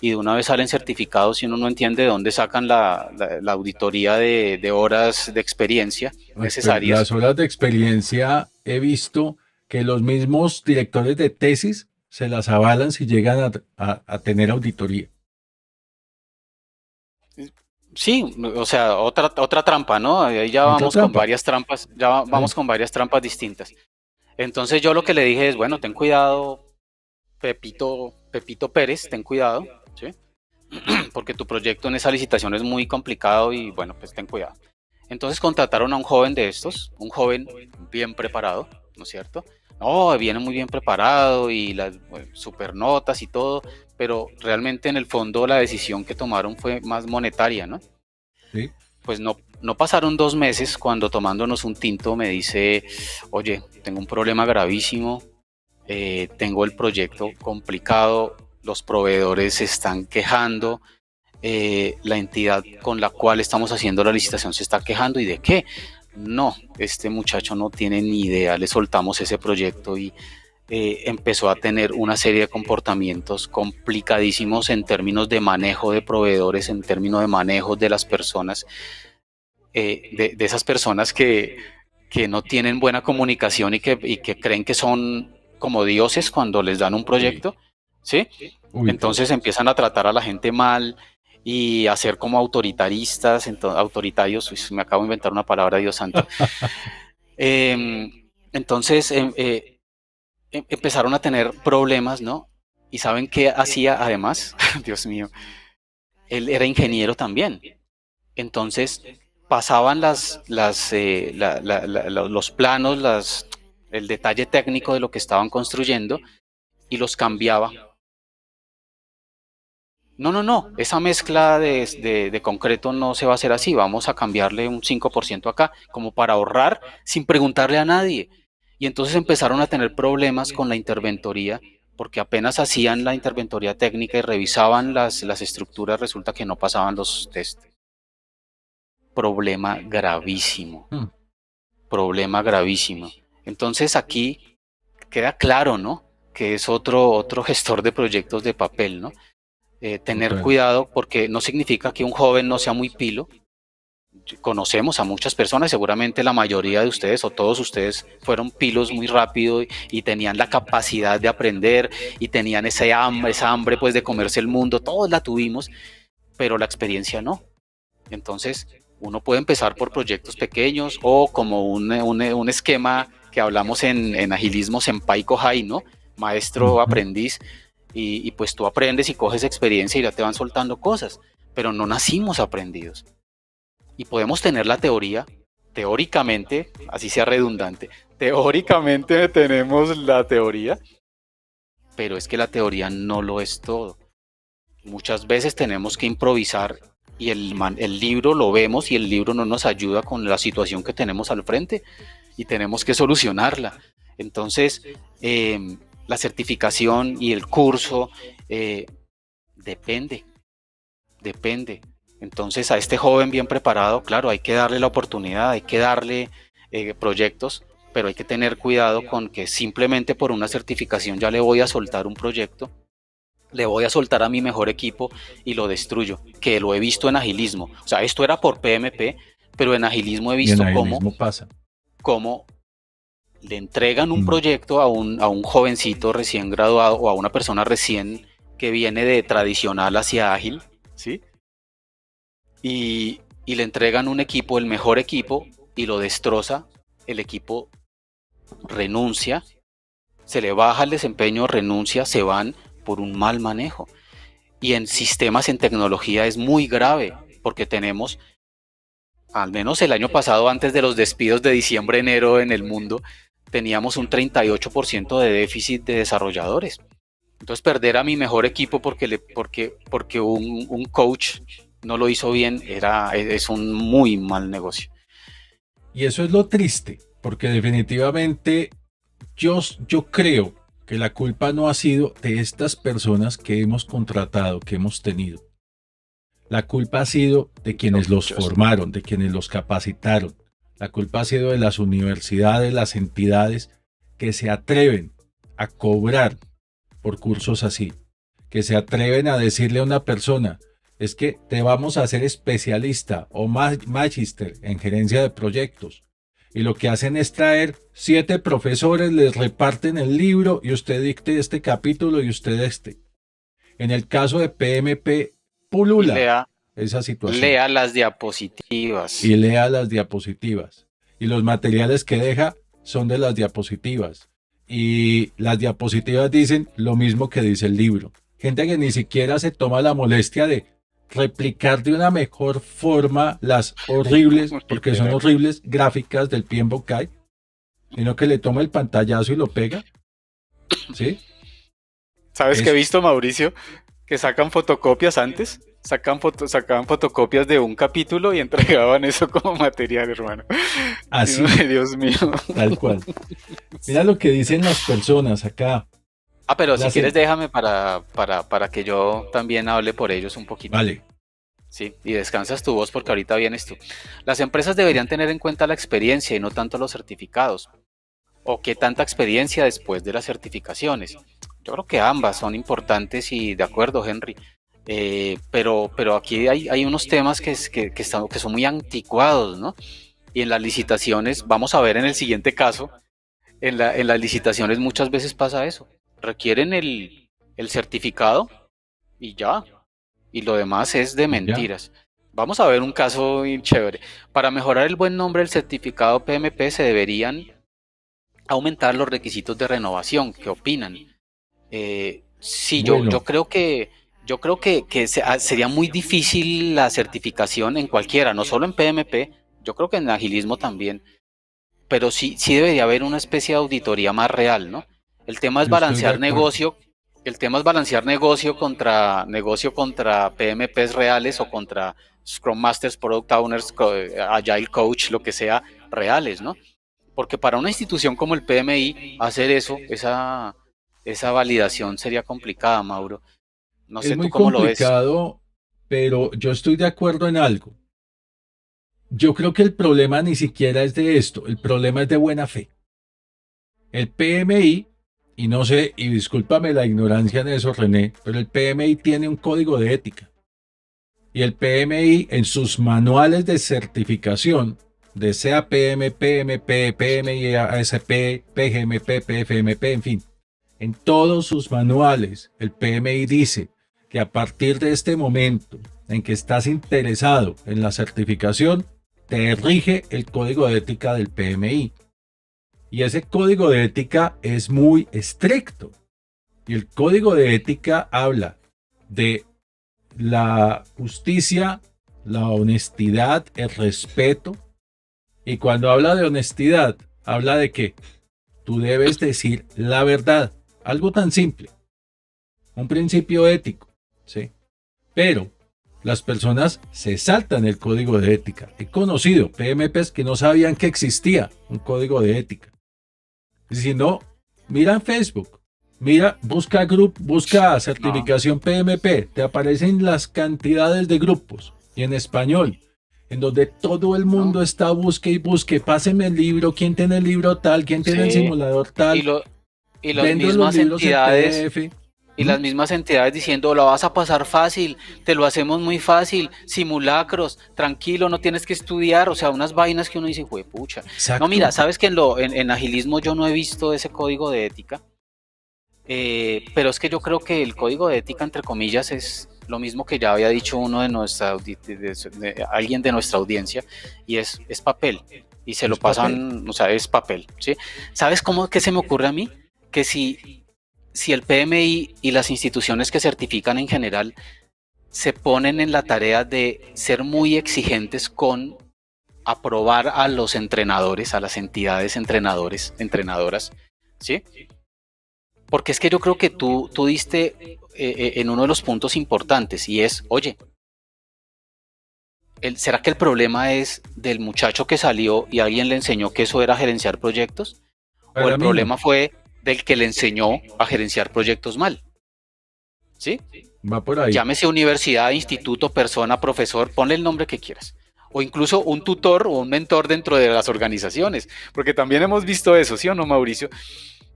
y de una vez salen certificados y uno no entiende de dónde sacan la auditoría de horas de experiencia necesarias. Las horas de experiencia he visto que los mismos directores de tesis se las avalan si llegan a tener auditoría. Sí, o sea, otra trampa, ¿no? Ahí ya Otra vamos con trampa. varias trampas, Sí. vamos con varias trampas distintas. Entonces yo lo que le dije es, bueno, ten cuidado, Pepito Pérez, ten cuidado, ¿sí? Porque tu proyecto en esa licitación es muy complicado y bueno, pues ten cuidado. Entonces contrataron a un joven de estos, un joven bien preparado, ¿no es cierto? No, viene muy bien preparado y las bueno, super notas y todo, pero realmente en el fondo la decisión que tomaron fue más monetaria, ¿no? Sí. Pues no pasaron 2 meses cuando tomándonos un tinto me dice, oye, tengo un problema gravísimo, tengo el proyecto complicado, los proveedores se están quejando, la entidad con la cual estamos haciendo la licitación se está quejando y de qué. No, este muchacho no tiene ni idea, le soltamos ese proyecto y empezó a tener una serie de comportamientos complicadísimos en términos de manejo de proveedores, en términos de manejo de las personas, de esas personas que no tienen buena comunicación y que creen que son como dioses cuando les dan un Uy, proyecto, ¿sí? uy, Entonces Dios. empiezan a tratar a la gente mal y a ser como autoritaristas, autoritarios, uy, me acabo de inventar una palabra, Dios santo. Entonces empezaron a tener problemas, ¿no? ¿Y saben qué hacía además? Dios mío, él era ingeniero también. Entonces pasaban los planos, el detalle técnico de lo que estaban construyendo y los cambiaba. No, esa mezcla de concreto no se va a hacer así, vamos a cambiarle un 5% acá, como para ahorrar sin preguntarle a nadie. Y entonces empezaron a tener problemas con la interventoría, porque apenas hacían la interventoría técnica y revisaban las estructuras, resulta que no pasaban los test. Problema gravísimo, Mm, problema gravísimo. Entonces aquí queda claro, ¿no? Que es otro gestor de proyectos de papel, ¿no? Tener total. cuidado porque no significa que un joven no sea muy pilo. Conocemos a muchas personas, seguramente la mayoría de ustedes o todos ustedes fueron pilos muy rápido y tenían la capacidad de aprender y tenían esa hambre pues de comerse el mundo, todos la tuvimos, pero la experiencia no. Entonces uno puede empezar por proyectos pequeños o como un esquema que hablamos en agilismo Senpai Kohai, ¿no? Maestro, Ujú. aprendiz, y pues tú aprendes y coges experiencia y ya te van soltando cosas, pero no nacimos aprendidos. Y podemos tener la teoría, teóricamente, así sea redundante, teóricamente tenemos la teoría, pero es que la teoría no lo es todo. Muchas veces tenemos que improvisar y el libro lo vemos y el libro no nos ayuda con la situación que tenemos al frente y tenemos que solucionarla. Entonces, la certificación y el curso eh, depende, depende. Entonces, a este joven bien preparado, claro, hay que darle la oportunidad, hay que darle proyectos, pero hay que tener cuidado con que simplemente por una certificación ya le voy a soltar un proyecto, le voy a soltar a mi mejor equipo y lo destruyo, que lo he visto en agilismo. O sea, esto era por PMP, pero en agilismo he Y en visto agilismo pasa. cómo le entregan un Mm. proyecto a un jovencito recién graduado o a una persona recién que viene de tradicional hacia ágil, ¿sí? Y le entregan un equipo, el mejor equipo, y lo destroza. El equipo renuncia, se le baja el desempeño, renuncia, se van por un mal manejo. Y en sistemas, en tecnología es muy grave, porque tenemos, al menos el año pasado, antes de los despidos de diciembre, enero en el mundo, teníamos un 38% de déficit de desarrolladores. Entonces perder a mi mejor equipo porque un coach no lo hizo bien es un muy mal negocio. Y eso es lo triste, porque definitivamente yo creo que la culpa no ha sido de estas personas que hemos contratado, que hemos tenido. La culpa ha sido de Son quienes los muchos. formaron, de quienes los capacitaron. La culpa ha sido de las universidades, las entidades que se atreven a cobrar por cursos así, que se atreven a decirle a una persona, es que te vamos a hacer especialista o magister en gerencia de proyectos. Y lo que hacen es traer 7 profesores, les reparten el libro y usted dicte este capítulo y usted este. En el caso de PMP, Y pulula lea, esa situación lea las diapositivas. y lea las diapositivas. Y los materiales que deja son de las diapositivas. Y las diapositivas dicen lo mismo que dice el libro. Gente que ni siquiera se toma la molestia de replicar de una mejor forma las horribles, porque son Literal. horribles, gráficas del PMBOK, sino que le toma el pantallazo y lo pega. ¿Sí? ¿Sabes qué he Es visto, Mauricio? Que sacan fotocopias antes. Sacaban fotocopias de un capítulo y entregaban eso como material, hermano. Y uno, así, Dios mío. tal cual. Mira lo que dicen las personas acá. Ah, pero si Las, quieres déjame para que yo también hable por ellos un poquito. vale, Sí, y descansas tu voz porque ahorita vienes tú. Las empresas deberían tener en cuenta la experiencia y no tanto los certificados. ¿O qué tanta experiencia después de las certificaciones? Yo creo que ambas son importantes y de acuerdo, Henry. Pero aquí hay unos temas que son muy anticuados, ¿no? Y en las licitaciones, vamos a ver en el siguiente caso, en las licitaciones muchas veces pasa eso. Requieren el certificado y ya. Y lo demás es de y ya. mentiras. Vamos a ver un caso chévere. Para mejorar el buen nombre del certificado PMP se deberían aumentar los requisitos de renovación. ¿Qué opinan? Sí, Bueno, yo creo que sería muy difícil la certificación en cualquiera, no solo en PMP, yo creo que en agilismo también, pero sí debería haber una especie de auditoría más real, ¿no? El tema es yo estoy de balancear acuerdo. negocio. El tema es balancear negocio contra PMPs reales o contra Scrum Masters, Product Owners, Agile Coach, lo que sea, reales, ¿no? Porque para una institución como el PMI, hacer eso, esa validación sería complicada, Mauro. No Es sé tú muy cómo lo ves. complicado, pero yo estoy de acuerdo en algo. Yo creo que el problema ni siquiera es de esto, el problema es de buena fe. El PMI, y no sé, y discúlpame la ignorancia en eso, René, pero el PMI tiene un código de ética. Y el PMI en sus manuales de certificación de CAPM, PMP, PMI, ASP, PGMP, PFMP, en fin, en todos sus manuales, el PMI dice que a partir de este momento en que estás interesado en la certificación, te rige el código de ética del PMI. Y ese código de ética es muy estricto. Y el código de ética habla de la justicia, la honestidad, el respeto. Y cuando habla de honestidad, habla de que tú debes decir la verdad. Algo tan simple, un principio ético, ¿sí? Pero las personas se saltan el código de ética. He conocido PMPs que no sabían que existía un código de ética. Si no, mira en Facebook, mira, busca grupo, busca No, certificación PMP, te aparecen las cantidades de grupos y en español, en donde todo el no. mundo está busque y busque, páseme el libro, quién tiene el libro tal, quién tiene el Sí. simulador Y, tal, lo, y las vendo los mismas libros en entidades PDF. y ¿Mm? las mismas entidades diciendo, lo vas a pasar fácil, te lo hacemos muy fácil, simulacros, tranquilo, no tienes que estudiar, o sea, unas vainas que uno dice, pucha. No, mira, Exacto. sabes que en agilismo yo no he visto ese código de ética, pero es que yo creo que el código de ética, entre comillas, es lo mismo que ya había dicho uno de nuestra de alguien de nuestra audiencia, y es papel, y se lo Es papel. pasan, o sea, es papel, ¿sí? ¿Sabes cómo que se me ocurre a mí? Que si el PMI y las instituciones que certifican en general se ponen en la tarea de ser muy exigentes con aprobar a los entrenadores, a las entidades entrenadoras, ¿sí? Porque es que yo creo que tú diste en uno de los puntos importantes y es, oye, ¿será que el problema es del muchacho que salió y alguien le enseñó que eso era gerenciar proyectos? ¿O el Para mí no. problema fue del que le enseñó a gerenciar proyectos mal? ¿Sí? Va por ahí. Llámese universidad, instituto, persona, profesor, ponle el nombre que quieras. O incluso un tutor o un mentor dentro de las organizaciones. Porque también hemos visto eso, ¿sí o no, Mauricio?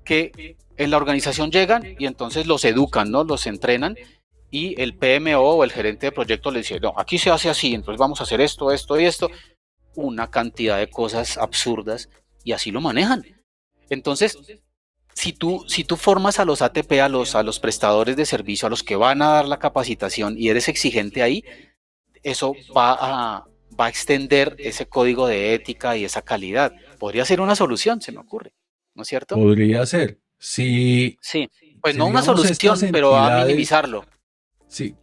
Que en la organización llegan y entonces los educan, ¿no? Los entrenan y el PMO o el gerente de proyecto le dice, no, aquí se hace así, entonces vamos a hacer esto, esto y esto. Una cantidad de cosas absurdas y así lo manejan. Entonces, si tú formas a los ATP, a los prestadores de servicio, a los que van a dar la capacitación y eres exigente ahí, eso va a extender ese código de ética y esa calidad. Podría ser una solución, se me ocurre, ¿no es cierto? Podría ser. Si, Sí, pues si no una digamos estas solución, pero a entidades, minimizarlo. sí,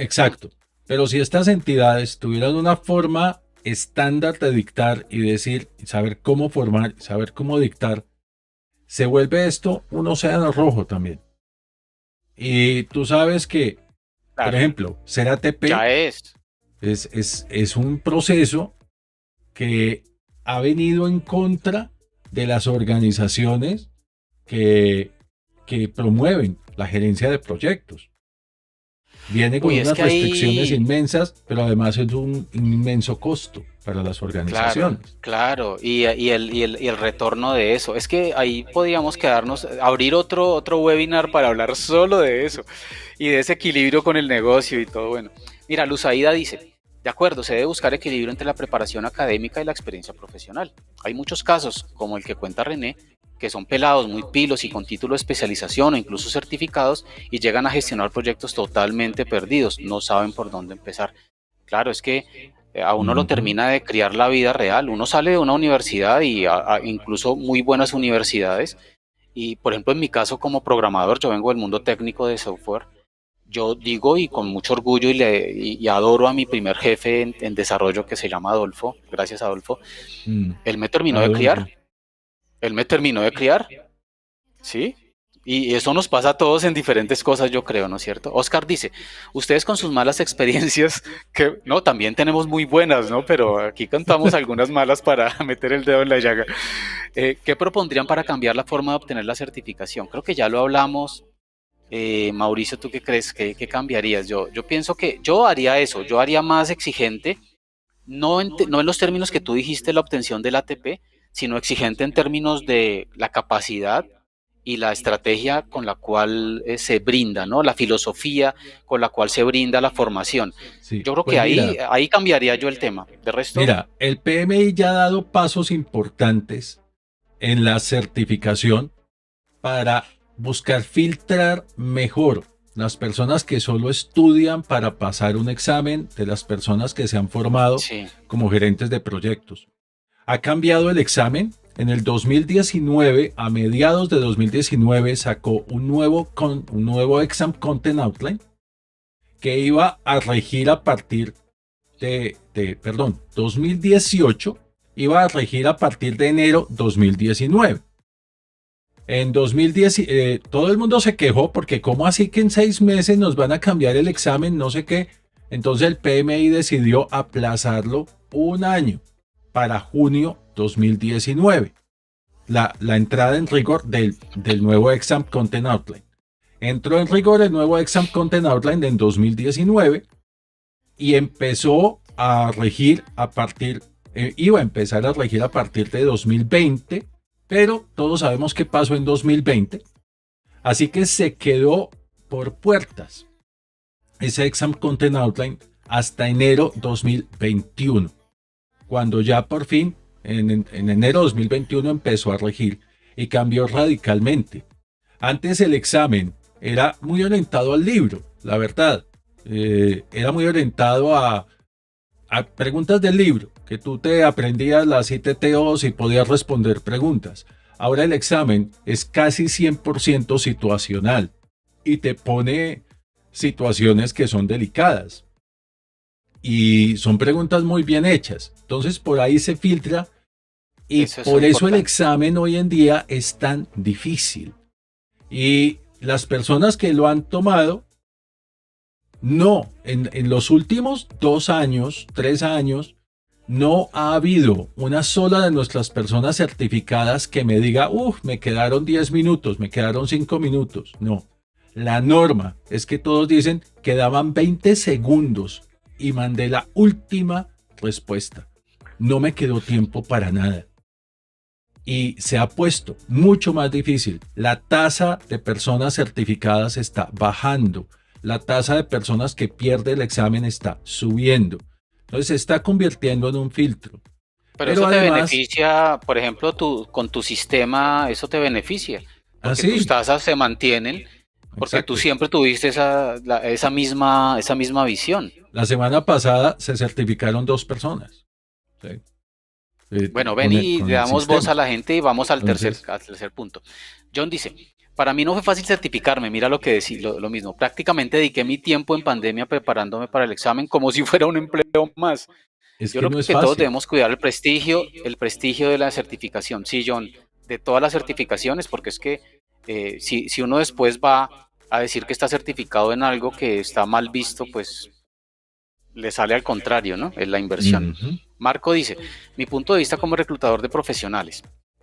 exacto. Pero si estas entidades tuvieran una forma estándar de dictar y decir, saber cómo formar, saber cómo dictar, se vuelve esto un océano rojo también. Y tú sabes que, por Claro, ejemplo, ser ATP ya es. es un proceso que ha venido en contra de las organizaciones que, que promueven la gerencia de proyectos. Viene con Uy, es unas que restricciones ahí, inmensas, pero además es un inmenso costo para las claro, organizaciones. claro, y el retorno de eso. Es que ahí podríamos quedarnos, abrir otro webinar para hablar solo de eso y de ese equilibrio con el negocio y todo. Bueno, mira, Luzaida dice, de acuerdo, se debe buscar equilibrio entre la preparación académica y la experiencia profesional. Hay muchos casos, como el que cuenta René, que son pelados muy pilos y con título de especialización o incluso certificados y llegan a gestionar proyectos totalmente perdidos, no saben por dónde empezar. Claro, es que a uno lo Ujú. termina de criar la vida real. Uno sale de una universidad y incluso muy buenas universidades. Y por ejemplo, en mi caso como programador, yo vengo del mundo técnico de software. Yo digo y con mucho orgullo y adoro a mi primer jefe en desarrollo que se llama Adolfo. Gracias, Adolfo. Mm. Él me terminó de criar. Adolfo. Él me terminó de criar. ¿Sí? Y eso nos pasa a todos en diferentes cosas, yo creo, ¿no es cierto? Oscar dice, ustedes con sus malas experiencias, que no, también tenemos muy buenas, ¿no? Pero aquí contamos algunas malas para meter el dedo en la llaga. ¿Qué propondrían para cambiar la forma de obtener la certificación? Creo que ya lo hablamos. Mauricio, ¿tú qué crees? ¿Qué cambiarías? Yo pienso que yo haría eso, yo haría más exigente, no en los términos que tú dijiste, la obtención del ATP, sino exigente en términos de la capacidad y la estrategia con la cual se brinda, ¿no? La filosofía con la cual se brinda la formación. Sí, Yo creo que pues ahí cambiaría yo el tema. De resto, mira, el PMI ya ha dado pasos importantes en la certificación para buscar filtrar mejor las personas que solo estudian para pasar un examen de las personas que se han formado sí, como gerentes de proyectos. Ha cambiado el examen. En el 2019, a mediados de 2019, sacó un nuevo Exam Content Outline que iba a regir a partir perdón, 2018, iba a regir a partir de enero 2019. En 2010, todo el mundo se quejó porque ¿cómo así que en 6 meses nos van a cambiar el examen? No sé qué. Entonces el PMI decidió aplazarlo un año para junio 2019. La entrada en rigor del nuevo Exam Content Outline. Entró en rigor el nuevo Exam Content Outline en 2019 y empezó a regir iba a empezar a regir a partir de 2020, pero todos sabemos qué pasó en 2020, así que se quedó por puertas ese Exam Content Outline hasta enero 2021, cuando ya por fin en enero 2021 empezó a regir y cambió radicalmente. Antes el examen era muy orientado al libro, la verdad. Era muy orientado a preguntas del libro, que tú te aprendías las ITTOs y podías responder preguntas. Ahora el examen es casi 100% situacional y te pone situaciones que son delicadas y son preguntas muy bien hechas. Entonces por ahí se filtra y eso es por eso el importante. examen hoy en día es tan difícil. Y las personas que lo han tomado, no, en los últimos 2 años, 3 años, no ha habido una sola de nuestras personas certificadas que me diga, me quedaron 10 minutos, me quedaron 5 minutos. No, la norma es que todos dicen, quedaban 20 segundos y mandé la última respuesta. No me quedó tiempo para nada. Y se ha puesto mucho más difícil. La tasa de personas certificadas está bajando. La tasa de personas que pierde el examen está subiendo. Entonces se está convirtiendo en un filtro. Pero Pero eso te además, beneficia, por ejemplo, con tu sistema, eso te beneficia, porque tus así, tasas se mantienen, porque tú exacto. siempre tuviste esa misma visión. La semana pasada se certificaron 2 personas, ¿sí? Bueno, ven con, el, y con le el damos voz a sistema. la gente y vamos Entonces, al tercer punto. John dice, para mí no fue fácil certificarme, mira lo que decía, lo mismo. Prácticamente dediqué mi tiempo en pandemia preparándome para el examen como si fuera un empleo más. es Yo que creo no es que todos fácil. debemos cuidar el prestigio de la certificación. Sí, John, de todas las certificaciones, porque es que si uno después va a decir que está certificado en algo que está mal visto, pues le sale al contrario, ¿no? Es la inversión. Ujú. Marco dice, mi punto de vista como reclutador de profesionales.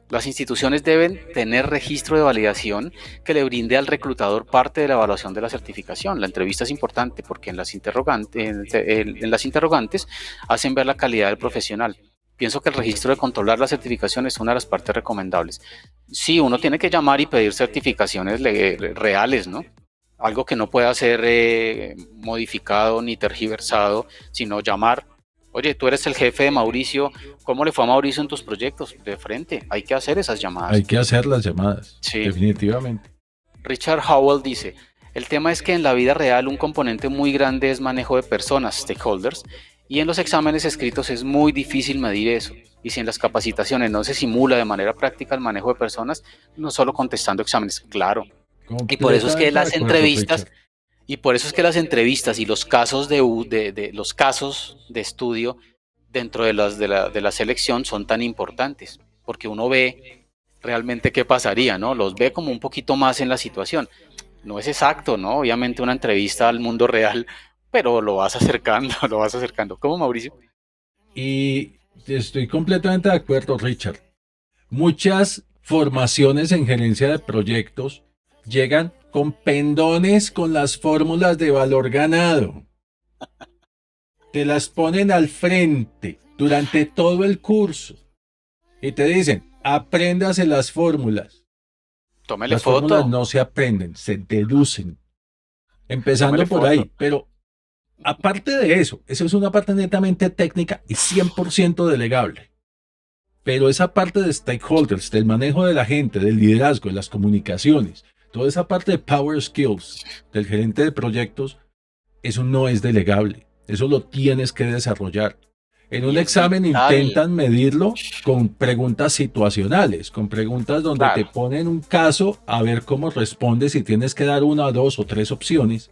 Las instituciones deben tener registro de validación que le brinde al reclutador parte de la evaluación de la certificación. La entrevista es importante porque en las interrogantes hacen ver la calidad del profesional. Pienso que el registro de controlar la certificación es una de las partes recomendables. Sí, uno tiene que llamar y pedir certificaciones reales, ¿no? Algo que no pueda ser modificado ni tergiversado, sino llamar. Oye, tú eres el jefe de Mauricio, ¿cómo le fue a Mauricio en tus proyectos? De frente, hay que hacer esas Hay llamadas. que hacer las llamadas, Sí. definitivamente. Richard Howell dice, el tema es que en la vida real un componente muy grande es manejo de personas, stakeholders, y en los exámenes escritos es muy difícil medir eso. Y si en las capacitaciones no se simula de manera práctica el manejo de personas, no solo contestando exámenes, claro. Y por eso es que Completamente de las acuerdo, entrevistas Richard. Y por eso es que las entrevistas y los casos los casos de estudio dentro de la selección son tan importantes, porque uno ve realmente qué pasaría, ¿no? Los ve como un poquito más en la situación. No es exacto, ¿no? Obviamente una entrevista al mundo real, pero lo vas acercando, lo vas acercando. ¿Cómo, Mauricio? Y estoy completamente de acuerdo, Richard. Muchas formaciones en gerencia de proyectos llegan con pendones con las fórmulas de valor ganado. Te las ponen al frente durante todo el curso y te dicen, apréndase las fórmulas. Tómele Las fórmulas foto, no se aprenden, se deducen. tómele Empezando por foto. ahí, pero aparte de eso es una parte netamente técnica y 100% delegable. Pero esa parte de stakeholders, del manejo de la gente, del liderazgo, de las comunicaciones, toda esa parte de power skills del gerente de proyectos, eso no es delegable. Eso lo tienes que desarrollar. En un Y es examen vital, intentan medirlo con preguntas situacionales, con preguntas donde te claro. ponen un caso a ver cómo respondes y tienes que dar una, dos o tres opciones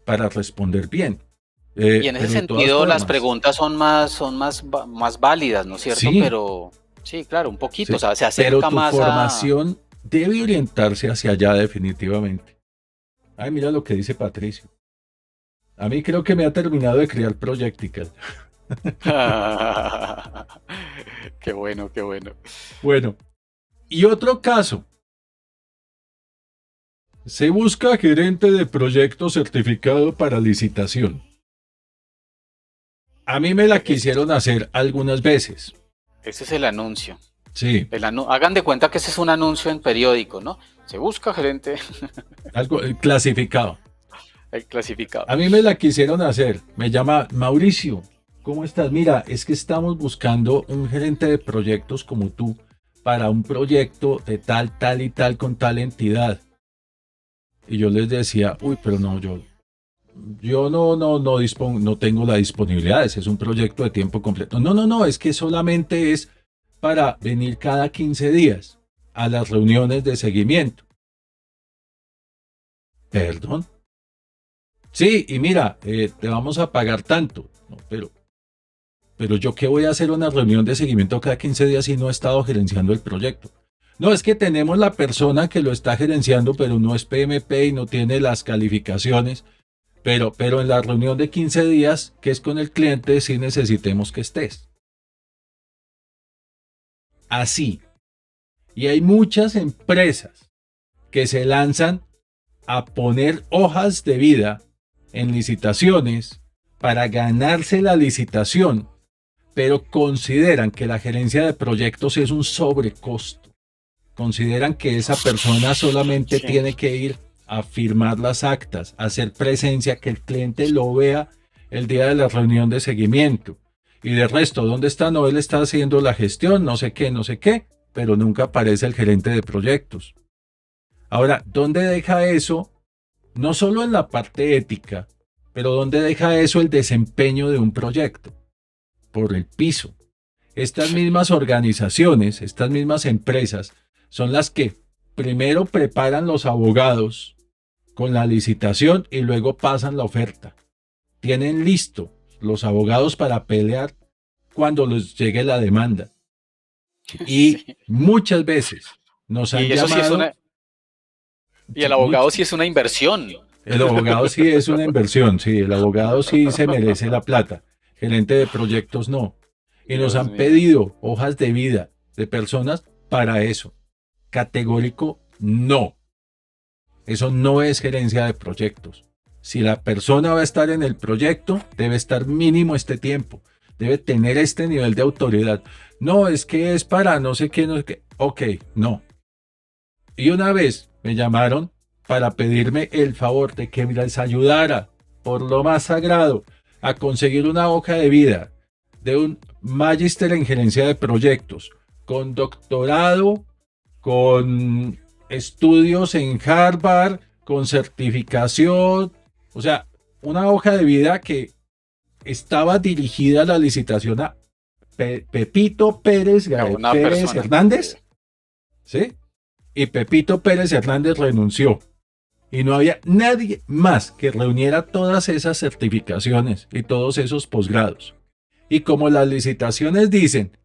para responder bien. Y en ese Pero de todas sentido las formas, preguntas son más válidas, ¿no es cierto? sí, Pero sí, claro, un poquito, o sí, sea, se pero acerca tu más a... formación debe orientarse hacia allá definitivamente. Ay, mira lo que dice Patricio. A mí creo que me ha terminado de crear Projectical. Qué bueno, qué bueno. Bueno, y otro caso. Se busca gerente de proyecto certificado para licitación. A mí me la Ese quisieron hacer algunas veces. ese es el anuncio. Sí, Hagan de cuenta que ese es un anuncio en periódico, ¿no? Se busca gerente, algo clasificado. el clasificado. A mí me la quisieron hacer. Me llama Mauricio. ¿Cómo estás? Mira, es que estamos buscando un gerente de proyectos como tú para un proyecto de tal, tal y tal con tal entidad. Y yo les decía, uy, pero no, yo no dispongo, no tengo la disponibilidad, ese es un proyecto de tiempo completo. No, es que solamente es para venir cada 15 días a las reuniones de seguimiento. Perdón. Sí, y mira, te vamos a pagar tanto. No, pero yo qué voy a hacer una reunión de seguimiento cada 15 días si no he estado gerenciando el proyecto. No, es que tenemos la persona que lo está gerenciando, pero no es PMP y no tiene las calificaciones. Pero en la reunión de 15 días, que es con el cliente, sí necesitemos que estés. Así. Y hay muchas empresas que se lanzan a poner hojas de vida en licitaciones para ganarse la licitación, pero consideran que la gerencia de proyectos es un sobrecosto. Consideran que esa persona solamente Sí. tiene que ir a firmar las actas, a hacer presencia, que el cliente lo vea el día de la reunión de seguimiento. Y de resto, ¿dónde está? No, él está haciendo la gestión, no sé qué, pero nunca aparece el gerente de proyectos. Ahora, ¿dónde deja eso? No solo en la parte ética, pero ¿dónde deja eso el desempeño de un proyecto? Por el piso. Estas mismas organizaciones, estas mismas empresas, son las que primero preparan los abogados con la licitación y luego pasan la oferta. Tienen listo los abogados para pelear cuando les llegue la demanda. Y Sí. muchas veces nos han Y eso sí es llamado, una, y el abogado sí es una inversión. el abogado sí es una inversión, sí, el abogado sí se merece la plata, gerente de proyectos no. Y nos Dios han mío. pedido hojas de vida de personas para eso. Categórico no. Eso no es gerencia de proyectos. Si la persona va a estar en el proyecto, debe estar mínimo este tiempo. Debe tener este nivel de autoridad. No, es que es para no sé qué, no sé qué. Ok, no. Y una vez me llamaron para pedirme el favor de que les ayudara por lo más sagrado a conseguir una hoja de vida de un magíster en gerencia de proyectos con doctorado, con estudios en Harvard, con certificación, o sea, una hoja de vida que estaba dirigida a la licitación a Pepito Pérez, A una Pérez persona. Hernández, ¿sí? Y Pepito Pérez Hernández renunció. Y no había nadie más que reuniera todas esas certificaciones y todos esos posgrados. Y como las licitaciones dicen,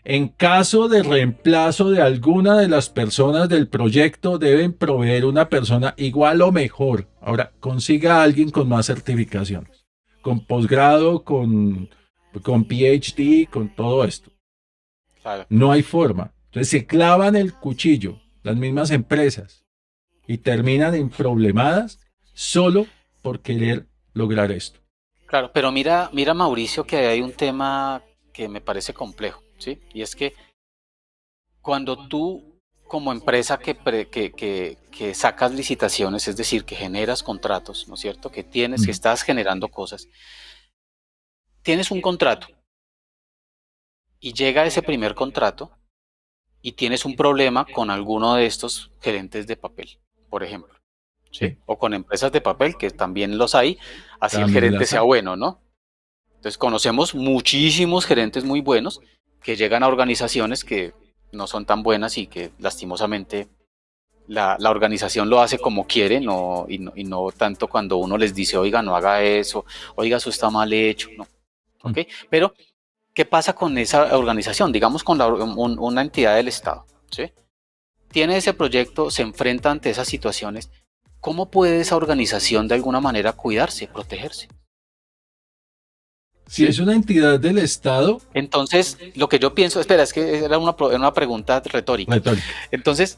En caso de reemplazo de alguna de las personas del proyecto, deben proveer una persona igual o mejor. Ahora, consiga a alguien con más certificaciones, con posgrado, con PhD, con todo esto. Claro. No hay forma. Entonces se clavan el cuchillo, las mismas empresas, y terminan en problemadas solo por querer lograr esto. Claro, pero mira Mauricio que hay un tema que me parece complejo, ¿sí? Y es que cuando tú como empresa que sacas licitaciones, es decir, que generas contratos, ¿no es cierto? Que estás generando cosas, tienes un contrato y llega ese primer contrato y tienes un problema con alguno de estos gerentes de papel, por ejemplo, ¿sí? Sí, O con empresas de papel, que también los hay, así el también gerente las sea hay. bueno, ¿no? Entonces conocemos muchísimos gerentes muy buenos que llegan a organizaciones que no son tan buenas y que lastimosamente la organización lo hace como quiere y no tanto cuando uno les dice, oiga, no haga eso, oiga, eso está mal hecho, no. ¿Ok? Pero, ¿qué pasa con esa organización? Digamos con una entidad del Estado, ¿sí? Tiene ese proyecto, se enfrenta ante esas situaciones. ¿Cómo puede esa organización de alguna manera cuidarse, protegerse? Si ¿Sí? es una entidad del Estado, Entonces, lo que yo pienso, espera, es que era una pregunta retórica. retórica. Entonces,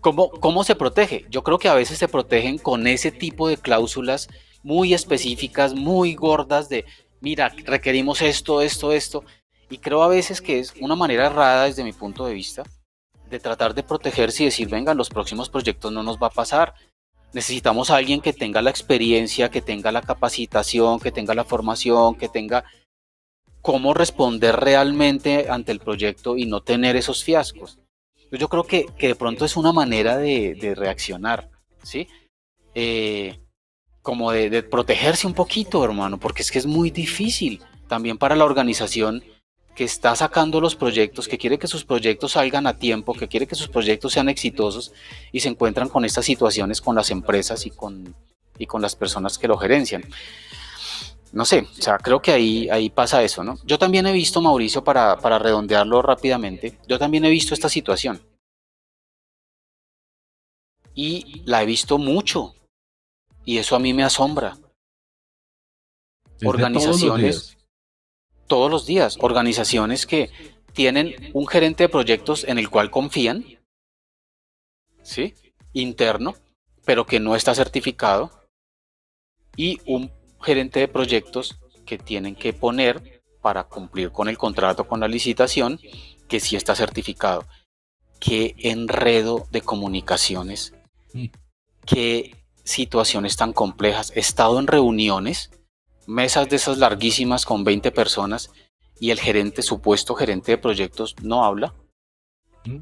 ¿cómo se protege? Yo creo que a veces se protegen con ese tipo de cláusulas muy específicas, muy gordas de, mira, requerimos esto, esto, esto. Y creo a veces que es una manera errada desde mi punto de vista de tratar de protegerse y decir, venga, en los próximos proyectos no nos va a pasar. Necesitamos a alguien que tenga la experiencia, que tenga la capacitación, que tenga la formación, que tenga cómo responder realmente ante el proyecto y no tener esos fiascos. Yo creo que de pronto es una manera de reaccionar, ¿sí? Eh, Como de protegerse un poquito, hermano, porque es que es muy difícil también para la organización que está sacando los proyectos, que quiere que sus proyectos salgan a tiempo, que quiere que sus proyectos sean exitosos y se encuentran con estas situaciones con las empresas y con las personas que lo gerencian. No sé, o sea, creo que ahí pasa eso, ¿no? Yo también he visto, Mauricio, para redondearlo rápidamente, yo también he visto esta situación y la he visto mucho y eso a mí me asombra. Desde todos los Organizaciones, días. todos los días, organizaciones que tienen un gerente de proyectos en el cual confían, ¿sí? Interno, pero que no está certificado y un gerente de proyectos que tienen que poner para cumplir con el contrato, con la licitación, que sí está certificado. Qué enredo de comunicaciones, Mm. qué situaciones tan complejas. He estado en reuniones, mesas de esas larguísimas con 20 personas y el gerente, supuesto gerente de proyectos, no habla. Mm. El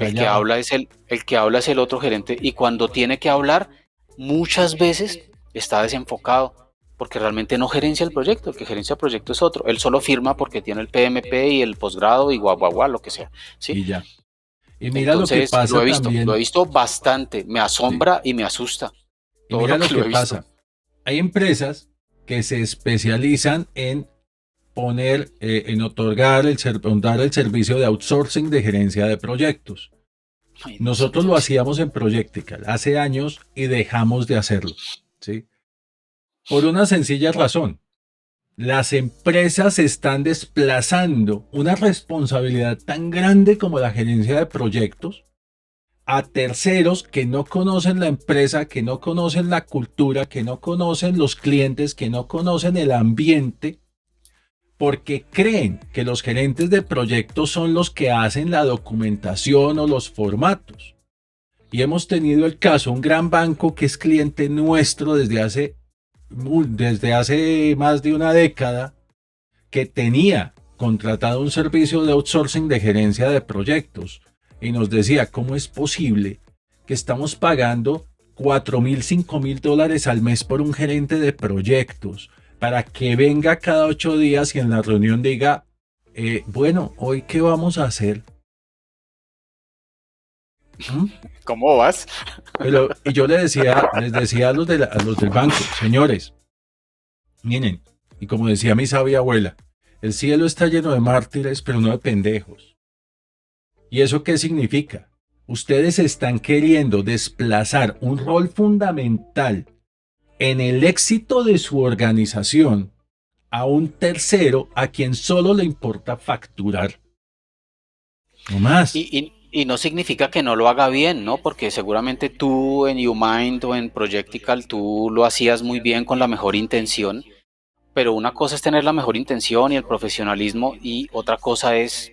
que Callado. habla es el que habla es el otro gerente y cuando tiene que hablar, muchas veces está desenfocado porque realmente no gerencia el proyecto, el que gerencia el proyecto es otro. Él solo firma porque tiene el PMP y el posgrado y guau, guau, guau, lo que sea, ¿sí? Y ya. Y mira lo que Entonces, pasa lo he también. visto bastante, me Sí. asombra y me asusta Y todo mira lo lo que lo que he visto. pasa. Hay empresas que se especializan en poner, en otorgar dar el servicio de outsourcing de gerencia de proyectos. Ay, no, eso no Nosotros lo funciona. hacíamos en Projectical hace años y dejamos de hacerlo, ¿sí? Por una sencilla razón. Las empresas están desplazando una responsabilidad tan grande como la gerencia de proyectos a terceros que no conocen la empresa, que no conocen la cultura, que no conocen los clientes, que no conocen el ambiente, porque creen que los gerentes de proyectos son los que hacen la documentación o los formatos. Y hemos tenido el caso, un gran banco que es cliente nuestro desde hace más de una década, que tenía contratado un servicio de outsourcing de gerencia de proyectos y nos decía, ¿cómo es posible que estamos pagando $4,000, $5,000 al mes por un gerente de proyectos para que venga cada 8 días y en la reunión diga, bueno, hoy qué vamos a hacer? ¿Mm? ¿Cómo vas? Y yo les decía a los del banco, señores, miren, y como decía mi sabia abuela, el cielo está lleno de mártires, pero no de pendejos. ¿Y eso qué significa? Ustedes están queriendo desplazar un rol fundamental en el éxito de su organización a un tercero a quien solo le importa facturar. No más. Y no significa que no lo haga bien, ¿no? Porque seguramente tú en YouMind o en Projectical tú lo hacías muy bien con la mejor intención, pero una cosa es tener la mejor intención y el profesionalismo y otra cosa es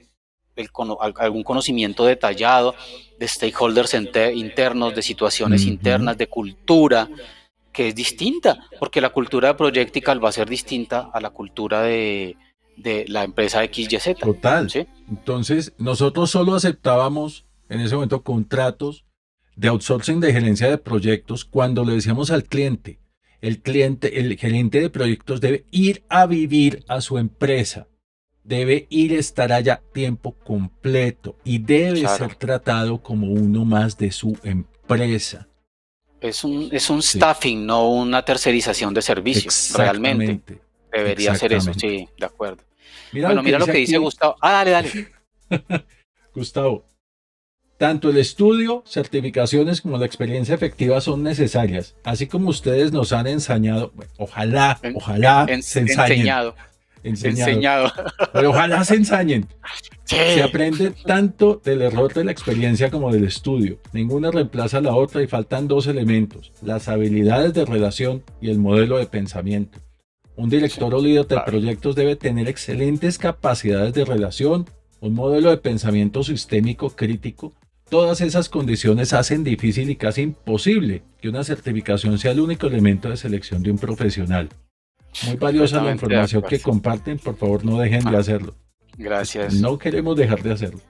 algún conocimiento detallado de stakeholders internos, de situaciones Ujú. internas, de cultura, que es distinta, porque la cultura de Projectical va a ser distinta a la cultura de la empresa XYZ, Total. ¿sí? Entonces, nosotros solo aceptábamos en ese momento contratos de outsourcing de gerencia de proyectos cuando le decíamos al cliente, el gerente de proyectos debe ir a vivir a su empresa, debe ir a estar allá tiempo completo y debe Claro. ser tratado como uno más de su empresa. Es un Sí, staffing, no una tercerización de servicio, realmente. exactamente, Debería ser eso, exactamente. sí, de acuerdo. Mira lo Bueno, que mira lo dice que dice aquí Gustavo. Ah, dale, dale. Gustavo. Tanto el estudio, certificaciones como la experiencia efectiva son necesarias, así como ustedes nos han enseñado, bueno, ojalá se ensañen, Enseñado, enseñado, enseñado. pero ojalá se ensañen. Se Sí. aprende tanto del error de la experiencia como del estudio. Ninguna reemplaza a la otra y faltan dos elementos, las habilidades de relación y el modelo de pensamiento. Un Sí, director o líder de claro. proyectos debe tener excelentes capacidades de relación, un modelo de pensamiento sistémico crítico. Todas esas condiciones hacen difícil y casi imposible que una certificación sea el único elemento de selección de un profesional. Muy valiosa la Completamente de información que acuerdo. comparten, por favor no dejen de Ah, hacerlo. Pues gracias. no queremos dejar de hacerlo.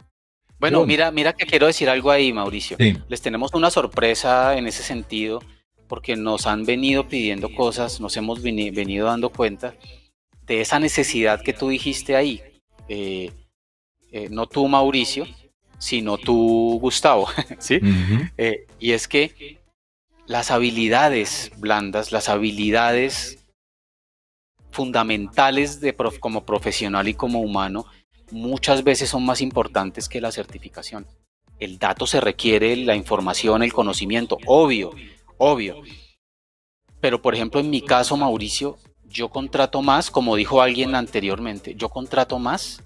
Bueno, John, mira que quiero decir algo ahí, Mauricio. sí, Les tenemos una sorpresa en ese sentido, porque nos han venido pidiendo cosas, nos hemos venido dando cuenta de esa necesidad que tú dijiste ahí. Eh, no tú, Mauricio, sino tú, Gustavo, ¿sí? ujú, Y es que las habilidades blandas, las habilidades fundamentales como profesional y como humano, muchas veces son más importantes que la certificación. El dato se requiere, la información, el conocimiento, obvio, obvio. Pero por ejemplo, en mi caso, Mauricio, yo contrato más, como dijo alguien anteriormente, yo contrato más